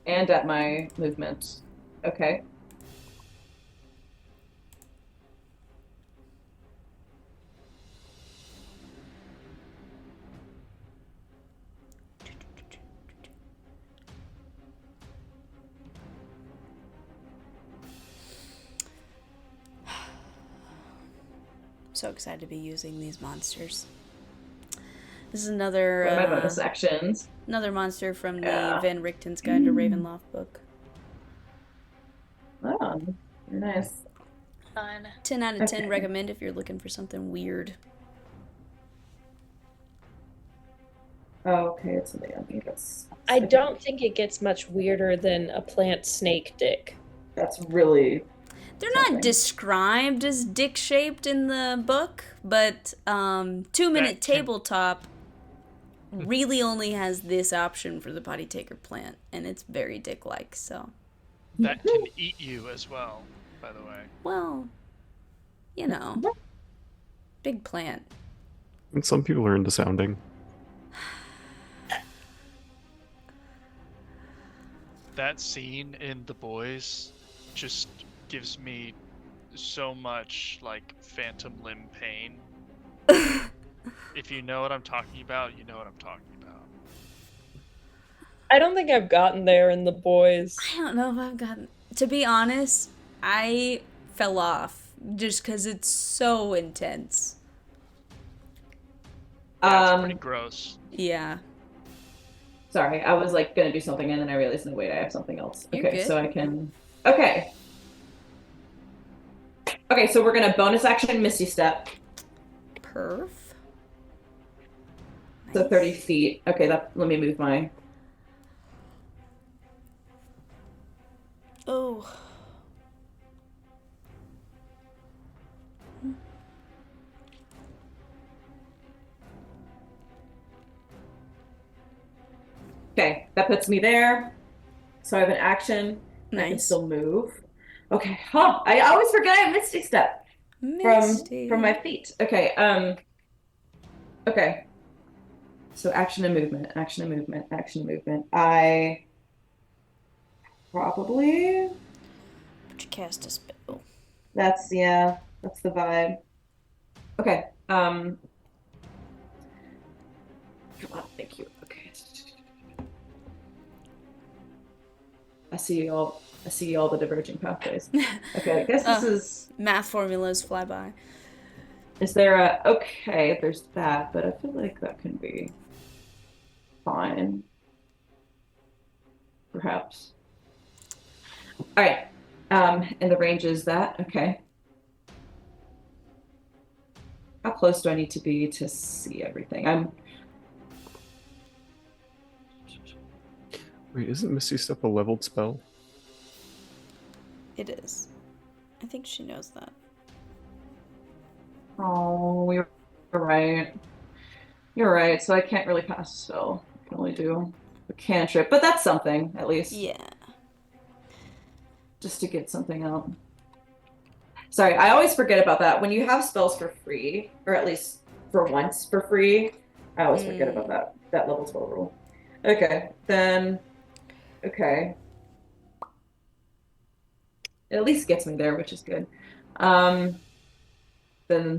And at my movement. Okay. So excited to be using these monsters. This is another What are my bonus actions? another monster from the Van Richten's Guide to Ravenloft book. Oh, very nice. Fun. 10 out of 10 Okay. recommend if you're looking for something weird. Oh, okay, it's something on me. I don't think it gets much weirder than a plant snake dick. That's really. They're something. not described as dick-shaped in the book, but 2-minute That can- tabletop really only has this option for the body taker plant, and it's very dick-like, so. That can eat you as well, by the way. Well, big plant. And some people are into sounding. That scene in The Boys just gives me so much like phantom limb pain. If you know what I'm talking about, you know what I'm talking about. I don't think I've gotten there in The Boys. I don't know if I've gotten... To be honest, I fell off just because it's so intense. Yeah, it's pretty gross. Yeah. Sorry, I was like gonna do something and then I realized, no, wait, I have something else. You're Okay, good. so I can. Okay. Okay, so we're gonna bonus action Misty Step. Perf. So 30 feet. Okay, let me move my. Oh. Okay, that puts me there. So I have an action. I can Nice. still move. Okay. Huh. I always forget I have Mystic Step from my feet. Okay. Okay. So action and movement, action and movement, action and movement. I probably But you cast a spell. that's the vibe. Okay. Come on, thank you. Okay. I see all the diverging pathways. Okay, I guess this is Math formulas fly by. is there a okay, there's that, but I feel like that can be fine. Perhaps. All right. And the range is that, okay. How close do I need to be to see everything? Wait, isn't Misty Step a leveled spell? It is. I think she knows that. Oh, you're right. You're right. So I can't really cast a spell. I can only do a cantrip, but that's something at least. Yeah. Just to get something out. Sorry, I always forget about that. When you have spells for free, or at least for once for free, I always forget about that level 12 rule. Okay, then okay. It at least gets me there, which is good. Then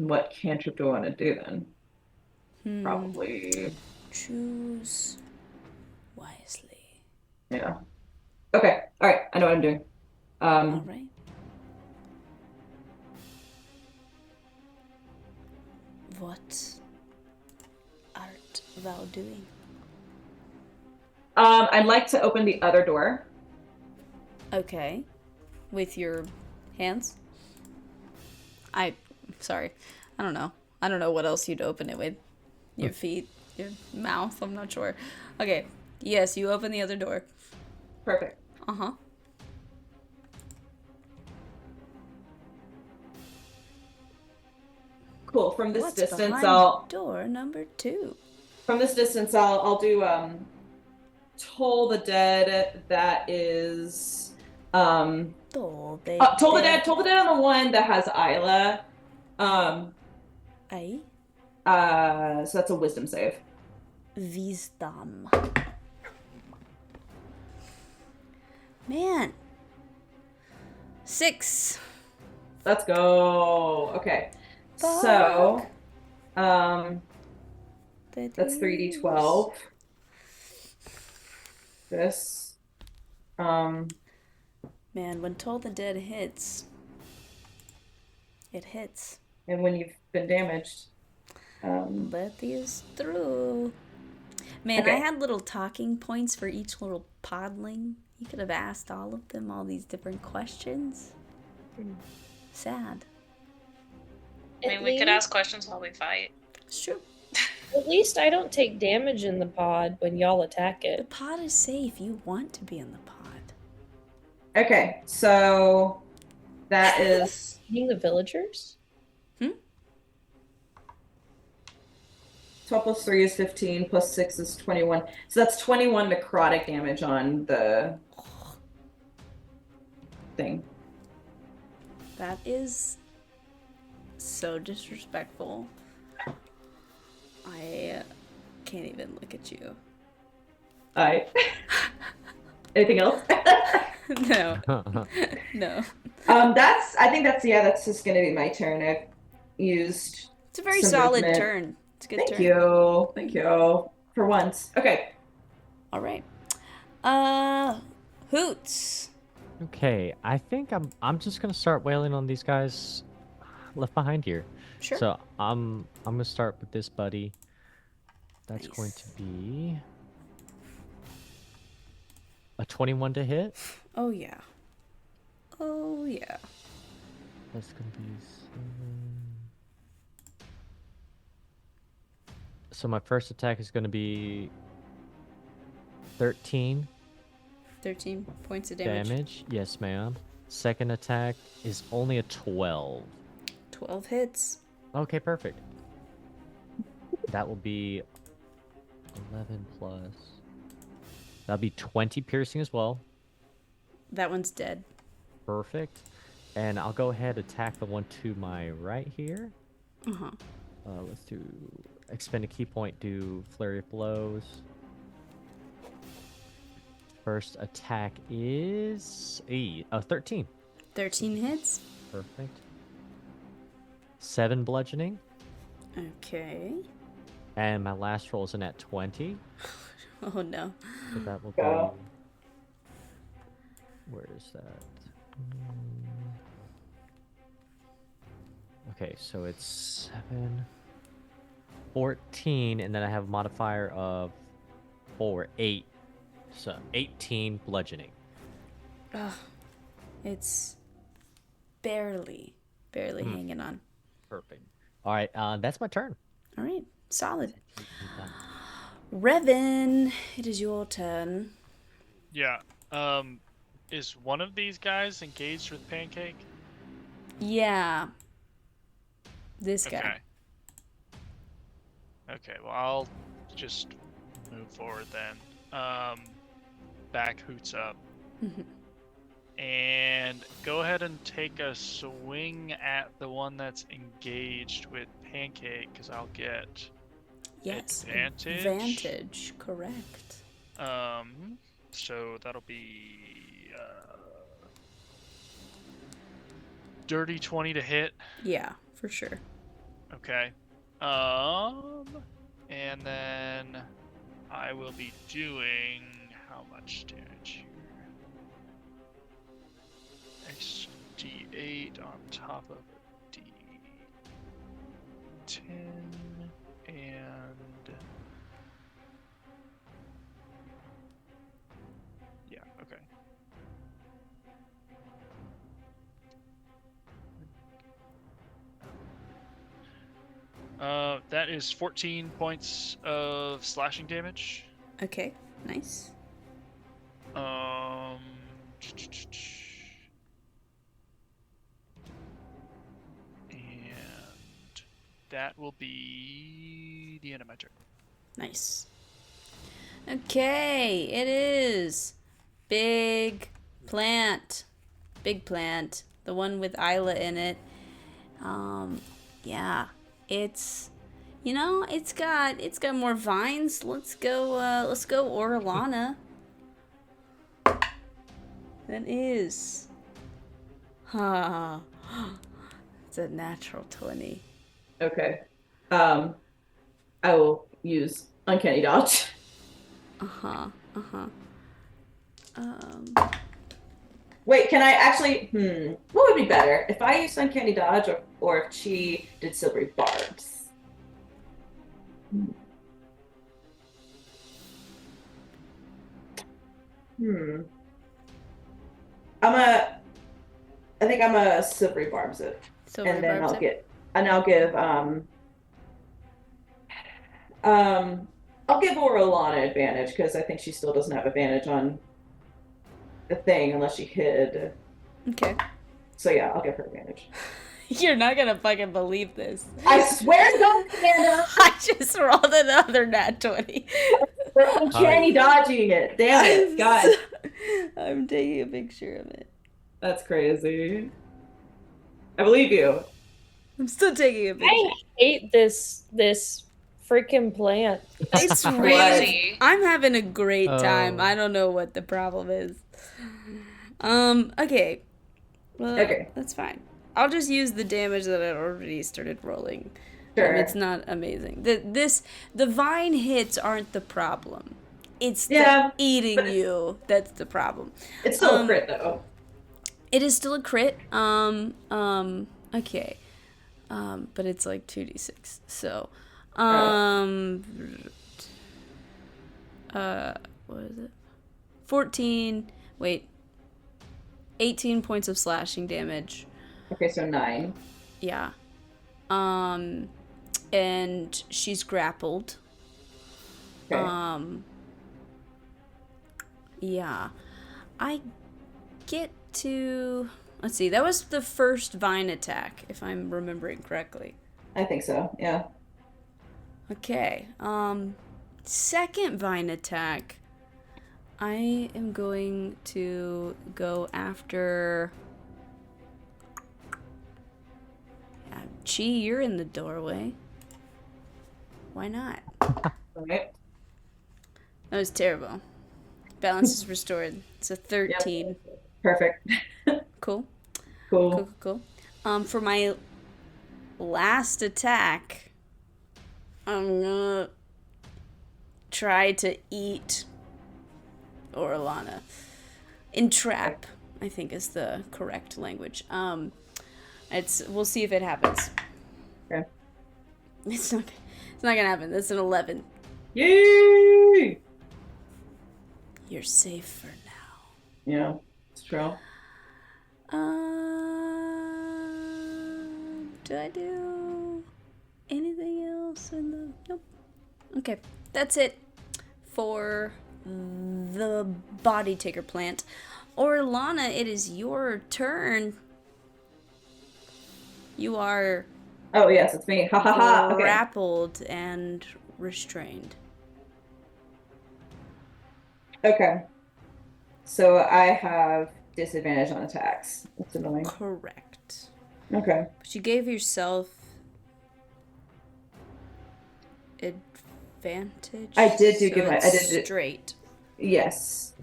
what cantrip do I want to do then? Probably choose wisely. Yeah. Okay. All right. I know what I'm doing. All right. What art thou doing? I'd like to open the other door. Okay. With your hands? Sorry. I don't know. I don't know what else you'd open it with. Your feet, your mouth, I'm not sure. Okay. Yes, you open the other door. Perfect. Uh-huh. Cool. From this What's distance, behind door number 2. From this distance, I'll do Toll the Dead. That is Toll the Dead on the one that has Isla. Aye. So that's a wisdom save. Wisdom. Man. 6. Let's go. Okay. Fuck. So that's 3d12. This Man, when Toll the Dead hits, it hits. and when you've been damaged. Let these through. Man, Okay. I had little talking points for each little podling. You could have asked all of them all these different questions. Sad. I mean, we could ask questions while we fight. It's true. At least I don't take damage in the pod when y'all attack The it. pod is safe. You want to be in the pod. Okay, so that is Eating the villagers? 12 plus 3 is 15, plus 6 is 21. So that's 21 necrotic damage on the thing. That is so disrespectful. I can't even look at you. Alright. Anything else? No. No. I think that's just gonna be my turn. I've used It's a very some solid movement. turn. It's a good Thank turn. you. Thank you. For once. Okay. All right. Hoots. Okay, I think I'm just gonna start wailing on these guys left behind here. Sure. So I'm gonna start with this buddy. That's going Nice. to be a 21 to hit. Oh yeah. Oh yeah. That's gonna be 7. So my first attack is gonna be 13 13 points of damage. damage. Yes, ma'am. Second attack is only a 12. 12 hits. Okay, perfect. That will be 11 plus. That'll be 20 piercing as well. That one's dead. Perfect. And I'll go ahead attack the one to my right here. Uh-huh. Let's do expend a key point, do flurry of blows. First attack is 13. 13 hits. Perfect. 7 bludgeoning. Okay. And my last roll is a nat 20. Oh no. So that will Go. be... Where is that? Okay, so it's 7, 14, and then I have a modifier of 4, 8. So 18 bludgeoning. Ugh. It's barely hanging on. Perfect. All right, that's my turn. All right. Solid. Revan, it is your turn. Yeah. Is one of these guys engaged with Pancake? Yeah. This guy. Okay. Okay, well, I'll just move forward then. Back Hoots up. And go ahead and take a swing at the one that's engaged with Pancake, because I'll get Yes. advantage. Advantage, correct. So that'll be dirty 20 to hit. Yeah, for sure. Okay. And then I will be doing how much damage here? XD8 on top of D10 and yeah, okay. That is 14 points of slashing damage. Okay, nice. And that will be the end of my turn. Nice. Okay, it is Big Plant. Big Plant. The one with Isla in it. Yeah. It's it's got more vines. Let's go Orlana. That is. It's a natural 20. Okay. I will use Uncanny Dodge. Wait, can I actually? What would be better if I used Uncanny Dodge or if she did Silvery Barbs? I think I'm a Silvery Barbs it, and then I'll give I'll give Orlana advantage because I think she still doesn't have advantage on the thing unless she hid. Okay. So yeah, I'll give her advantage. You're not gonna fucking believe this. I swear to God, Amanda! I just rolled another nat 20. We're uncanny dodging it. Damn it, God. I'm taking a picture of it. That's crazy. I believe you. I'm still taking a picture. I hate this freaking plant. It's Crazy. I'm having a great time. I don't know what the problem is. Okay. Well, Okay. that's fine. I'll just use the damage that I already started rolling. Sure. It's not amazing. The vine hits aren't the problem. It's Yeah, the eating you that's the problem. It's still a crit though. It is still a crit. Okay. But it's like 2d6. So, what is it? 14. Wait. 18 points of slashing damage. Okay, so 9. Yeah. And she's grappled. Okay. Yeah. I get to... Let's see, that was the first vine attack, if I'm remembering correctly. I think so, yeah. Okay, second vine attack, I am going to go after... Chi, you're in the doorway. Why not? Right. That was terrible. Balance is restored. It's a 13. Yep. Perfect. Cool. Cool. Cool. For my last attack, I'm gonna try to eat Orlana. Entrap, I think is the correct language. We'll see if it happens. Okay. It's not gonna happen. That's an 11. Yay! You're safe for now. Yeah, it's true. Do I do anything else in the... Nope. Okay, that's it for the Body Taker plant. Orlana, it is your turn. You are Oh, yes, it's me. Ha ha ha. Okay. grappled and restrained. Okay. So I have disadvantage on attacks. That's annoying. Correct. Okay. But you gave yourself advantage. I did do so give my. I it's did. straight. Yes.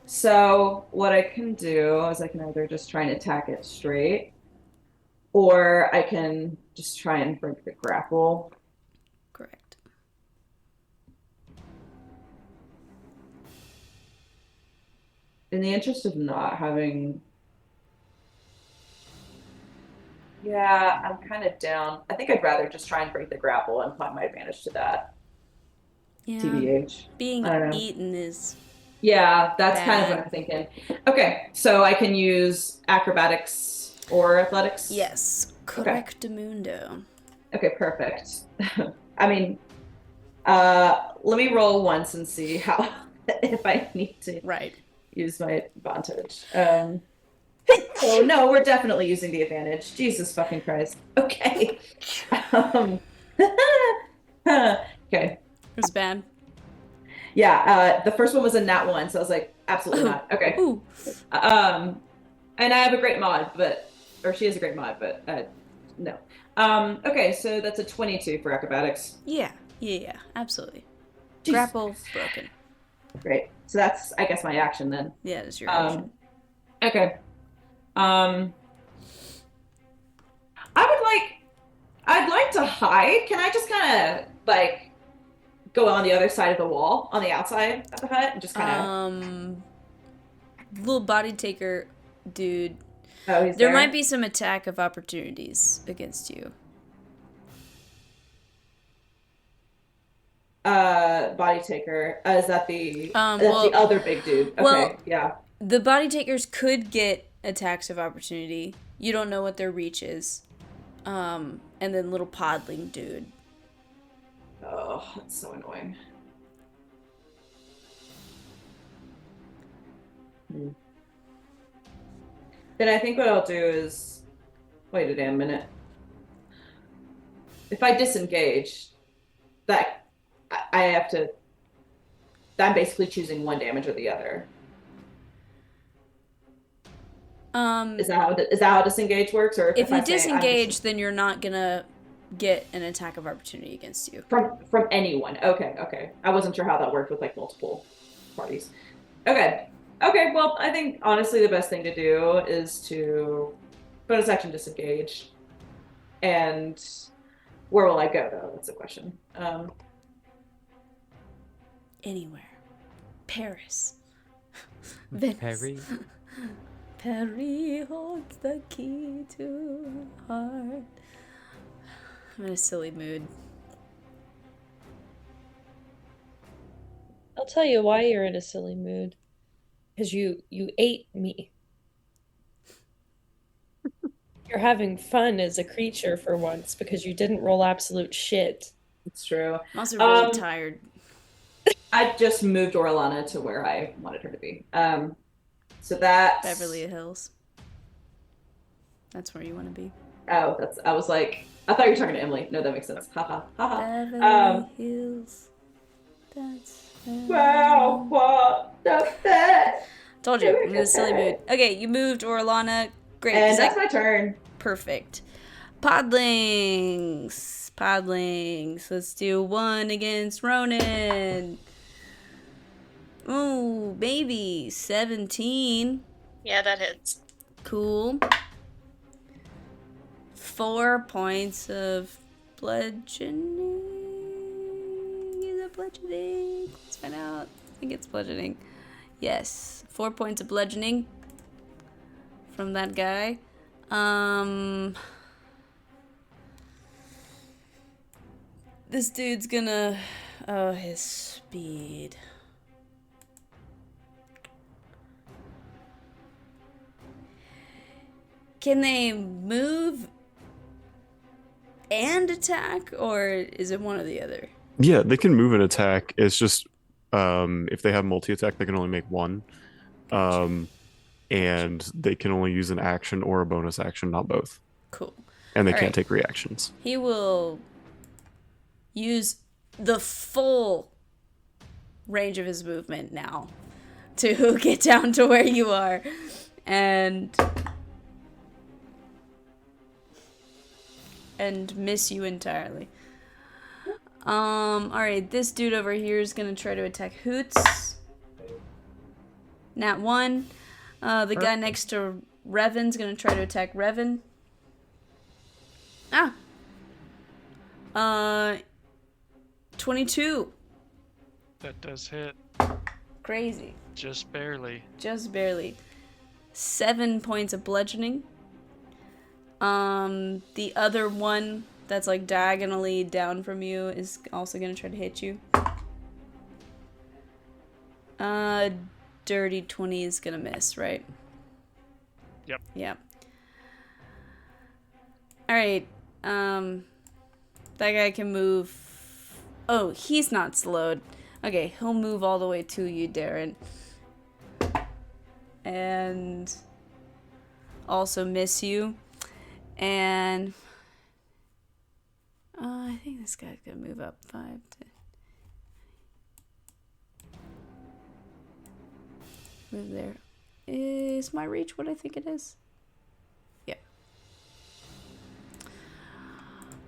So what I can do is I can either just try and attack it straight, or I can just try and break the grapple. Correct. In the interest of not having... Yeah, I'm kind of down. I think I'd rather just try and break the grapple and apply my advantage to that. Yeah. TBH. Being I don't know. eaten is... Yeah, that's kind of Bad. what I'm thinking. Okay, so I can use acrobatics or athletics? Yes. Correctamundo. Okay, perfect. I mean, let me roll once and see how, if I need to Right. use my advantage. Oh no, we're definitely using the advantage. Jesus fucking Christ. Okay. Okay. It was bad. Yeah, the first one was a nat 1, so I was like, absolutely not. Okay. Ooh. And I have a great mod, or she has a great mod, but no. Okay, so that's a 22 for acrobatics. Yeah. Absolutely. Jesus. Grapple broken. Great. So that's, I guess, my action then. Yeah, that's your action. Okay. I'd like to hide. Can I just kind of go on the other side of the wall, on the outside of the hut, and just kind of... Little Body Taker dude. Oh, he's There there? might be some attack of opportunities against you. Body Taker. Is that the well, the other big dude? Okay, well- yeah. The Body Takers could get attacks of opportunity. You don't know what their reach is. And then little podling dude. Oh, that's so annoying. Then I think what I'll do is wait a damn minute. If I disengage, that I have to. I'm basically choosing one damage or the other. Is that how disengage works, or If I you say I'm disengage, then you're not gonna get an attack of opportunity against you. from anyone? Okay. I wasn't sure how that worked with multiple parties. Okay. Well, I think honestly the best thing to do is to bonus action disengage. And where will I go though? That's the question. Anywhere. Paris. Venice. Perry. Perry holds the key to heart. I'm in a silly mood. I'll tell you why you're in a silly mood. Because you ate me. You're having fun as a creature for once because you didn't roll absolute shit. It's true. I'm also really tired. I just moved Orlana to where I wanted her to be. So that's Beverly Hills. That's where you want to be. Oh, I was like, I thought you were talking to Emily. No, that makes sense. Haha. Beverly Hills. That's Wow, what the heck? Told you, I'm in a silly mood. Okay, you moved Orlana. Great. And Is that's that my turn. perfect? Podlings. Podlings. Let's do 1 against Ronan. Oh, baby. 17. Yeah, that hits. Cool. 4 points of bludgeoning. Is it bludgeoning? Let's find out. I think it's bludgeoning. Yes. 4 points of bludgeoning from that guy. This dude's gonna... Oh, his speed. Can they move and attack, or is it one or the other? Yeah, they can move and attack. It's just if they have multi-attack, they can only make one. Gotcha. And they can only use an action or a bonus action, not both. Cool. And they All can't right. take reactions. He will use the full range of his movement now to get down to where you are. And miss you entirely. Alright, this dude over here is gonna try to attack Hoots. Nat 1. The guy next to Revan's gonna try to attack Revan. 22. That does hit. Crazy. Just barely. Just barely. 7 points of bludgeoning. The other one that's like diagonally down from you is also gonna try to hit you. Dirty 20 is gonna miss, right? Yep. Yeah. Alright, that guy can move. Oh, he's not slowed. Okay, he'll move all the way to you, Darren. And also miss you. And I think this guy's gonna move up 5 to move there. Is my reach what I think it is? Yeah.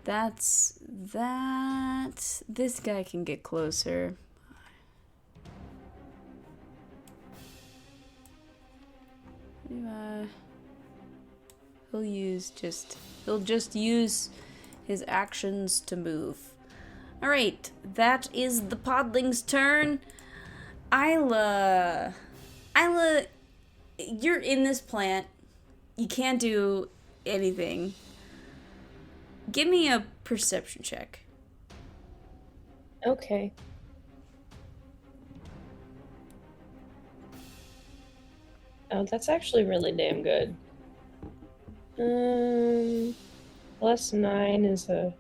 That's that. This guy can get closer. He'll just use his actions to move. Alright, that is the podling's turn. Isla, you're in this plant. You can't do anything. Give me a perception check. Okay. Oh, that's actually really damn good. +9 is a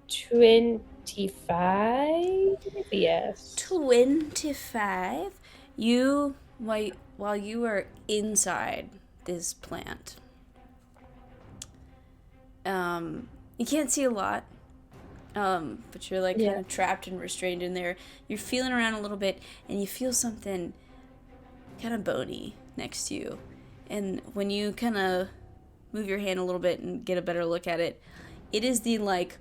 25. Yes. 25. You, while you are inside this plant, you can't see a lot, but you're like kind of trapped and restrained in there. You're feeling around a little bit, and you feel something kind of bony next to you. And when you kind of move your hand a little bit and get a better look at it, it is the like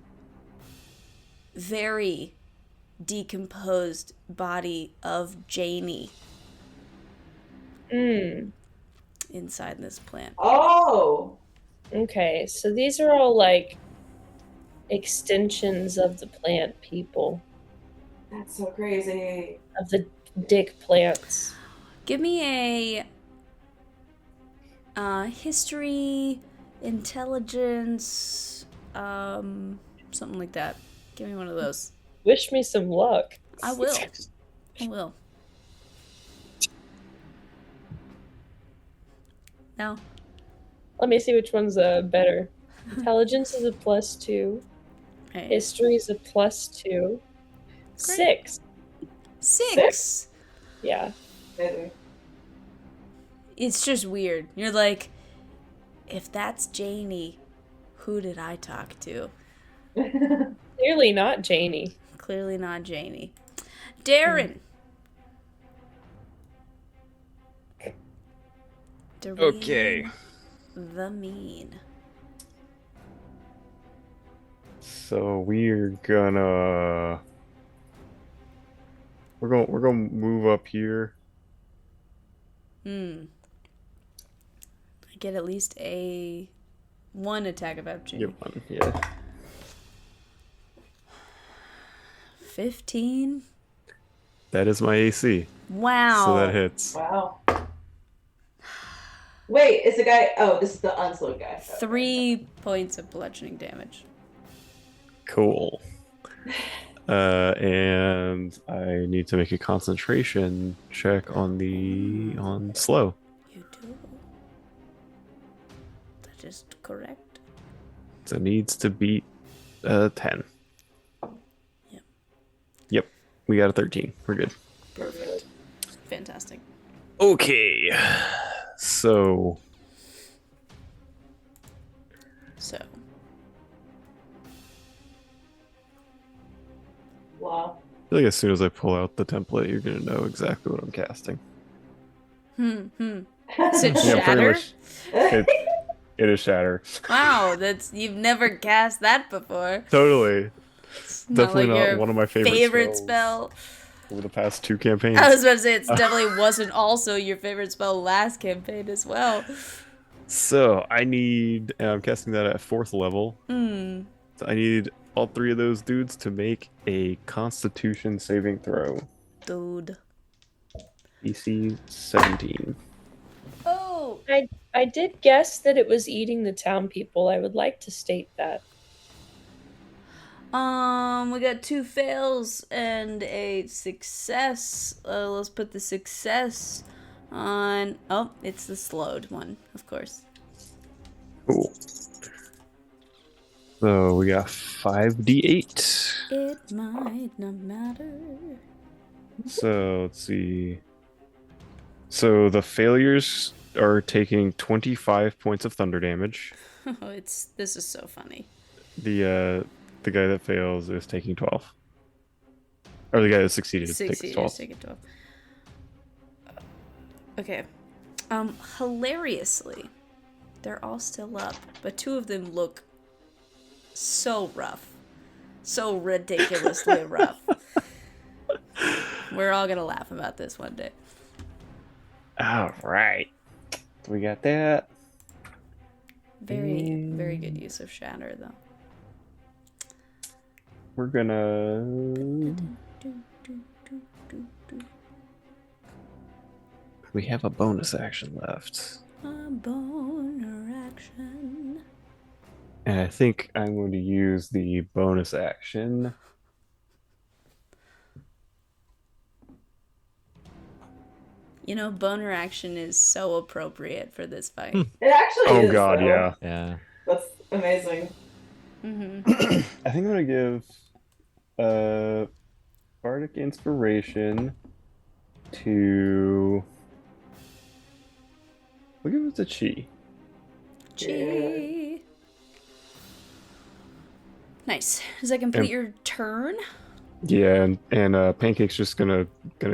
very decomposed body of Janie inside this plant. Oh! Okay, so these are all like extensions of the plant people, That's so crazy. of the dick plants. Give me a history, intelligence, something like that. Give me one of those. Wish me some luck. I will. I will. No. Let me see which one's better. Intelligence is a +2. Okay. History is a +2. 6. 6. Yeah. Maybe. It's just weird. You're like, if that's Janie, who did I talk to? Clearly not Janie. Clearly not Janie. Darren. Okay. The mean. So we're gonna we're gonna move up here. I get at least one attack of opportunity. Get one, yeah. 15. That is my AC. Wow. So that hits. Wow. Wait, is the guy? Oh, this is the unslowed guy. 3 points of bludgeoning damage. Cool. And I need to make a concentration check on slow. You do. That is correct. So it needs to beat 10. Yep. Yep. We got a 13. We're good. Perfect. Fantastic. Okay. So Wow. I feel like as soon as I pull out the template, you're gonna know exactly what I'm casting. Is it Yeah, Shatter? pretty much. It is Shatter. Wow, you've never cast that before. Totally. It's Definitely like not your one of my favorite spell. over the past 2 campaigns. I was about to say it definitely wasn't also your favorite spell last campaign as well. So I'm casting that at 4th level. So I need all 3 of those dudes to make a Constitution saving throw. Dude. DC 17. Oh. I did guess that it was eating the town people. I would like to state that. We got 2 fails and a success. Let's put the success on. Oh, it's the slowed one, of course. Cool. So we got 5d8. It might not matter. So let's see. So the failures are taking 25 points of thunder damage. Oh, this is so funny. The guy that fails is taking 12. Or the guy that succeeded takes 12. Taking 12. Okay. Hilariously, they're all still up, but 2 of them look so rough. So ridiculously rough. We're all gonna laugh about this one day. All right. So we got that. Very, very good use of Shatter, though. We're gonna... We have a bonus action left. A boner action. And I think I'm going to use the bonus action. You know, boner action is so appropriate for this fight. It actually is. Oh god, though. yeah. Yeah. That's amazing. Mm-hmm. I think I'm going to give Bardic Inspiration to... We'll give it to Chi. Gee. Nice. Does that complete your turn? Yeah, and Pancake's just gonna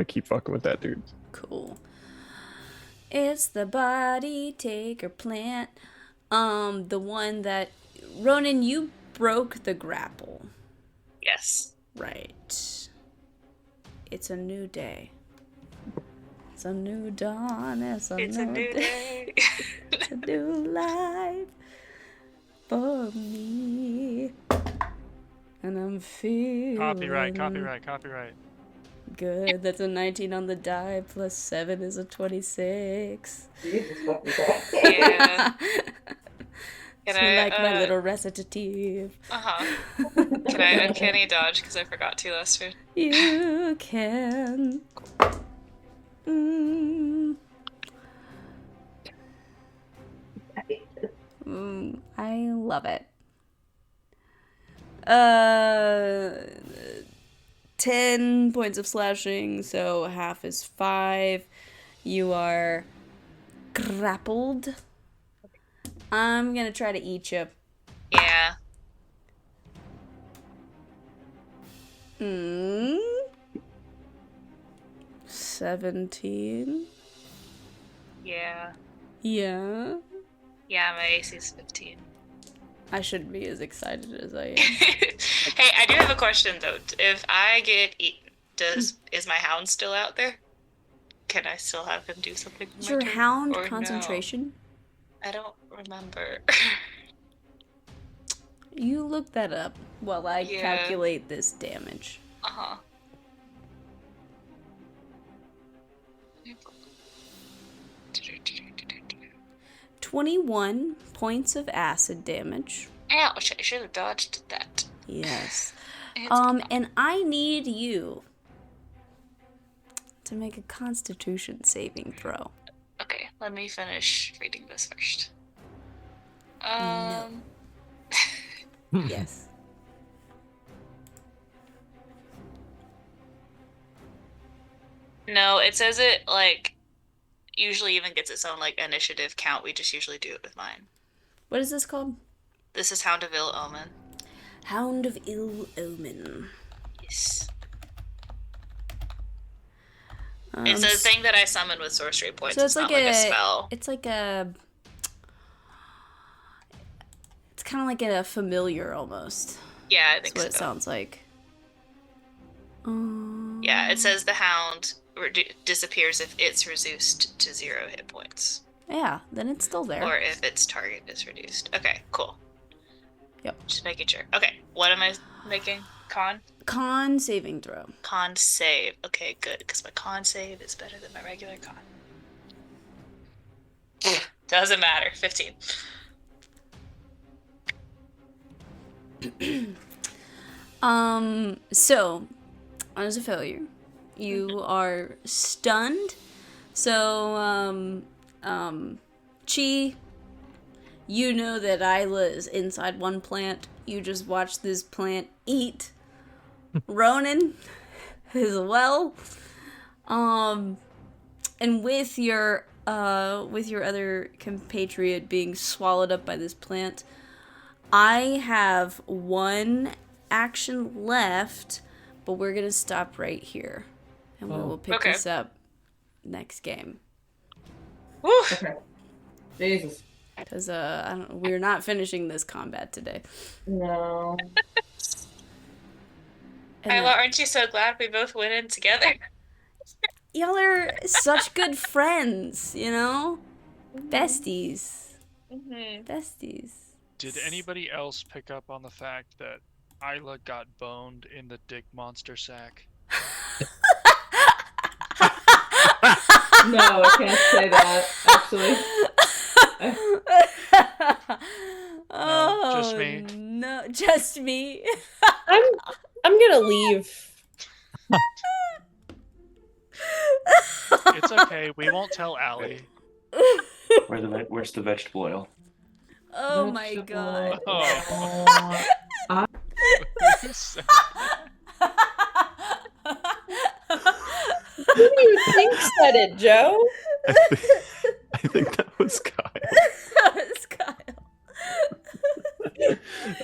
keep fucking with that dude. Cool. It's the body taker plant. The one that Ronan, you broke the grapple. Yes. Right. It's a new day. It's a new dawn. It's a new day. It's a new life for me. And I'm feeling Copyright. good. That's a 19 on the die, plus 7 is a 26. Jesus fucking Christ. Yeah. So like my little recitative. Can I uncanny dodge because I forgot to last turn? You can. I love it. 10 points of slashing, so half is 5. You are grappled. I'm gonna try to eat you. Yeah. 17. Yeah. Yeah. Yeah, my AC is 15. I shouldn't be as excited as I am. Hey, I do have a question though. If I get eaten, is my hound still out there? Can I still have him do something? Is your hound or concentration? No? I don't remember. You look that up while I calculate this damage. Uh-huh. 21 points of acid damage. Ouch, I should have dodged that. Yes. It's And I need you to make a constitution saving throw. Okay, let me finish reading this first. No. Yes. No, it says it, like, usually even gets its own, like, initiative count. We just usually do it with mine. What is this called? This is Hound of Ill Omen. Hound of Ill Omen. Yes. It's a thing that I summon with sorcery points. So it's not like a spell. It's like a... It's kind of like a familiar almost. Yeah, I think That's what so. it sounds like. Yeah, it says the hound disappears if it's reduced to 0 hit points. Yeah, then it's still there. Or if its target is reduced. Okay, cool. Yep. Just making sure. Okay, what am I making? Con? Con saving throw. Con save. Okay, good, because my con save is better than my regular con. Doesn't matter. 15. So, as a failure, you are stunned. So, Chi, you know that Isla is inside one plant. You just watch this plant eat Ronan as well. And with your other compatriot being swallowed up by this plant, I have one action left, but we're gonna stop right here, and we will pick this up next game. Woo! Okay. Jesus. Because we're not finishing this combat today. No. Isla, aren't you so glad we both went in together? Y'all are such good friends, you know? Besties. Mm-hmm. Besties. Did anybody else pick up on the fact that Isla got boned in the dick monster sack? No, I can't say that, actually. Oh, no, just me. No, just me. I'm gonna leave. It's okay. We won't tell Allie. Where's the vegetable oil? Oh my god. Oh. Who do you think said it, Joe? I think that was Kyle. That was Kyle.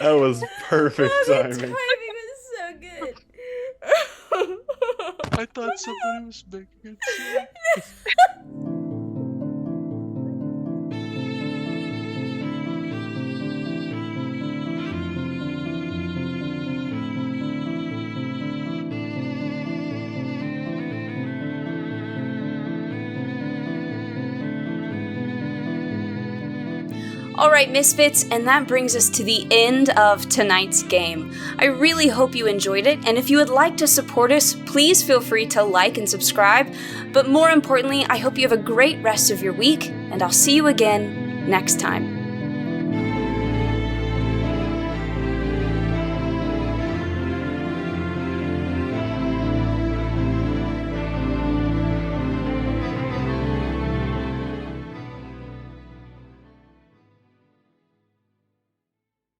That was perfect timing. Timing was so good. I thought somebody was making it sick. Alright, Misfits, and that brings us to the end of tonight's game. I really hope you enjoyed it, and if you would like to support us, please feel free to like and subscribe. But more importantly, I hope you have a great rest of your week, and I'll see you again next time.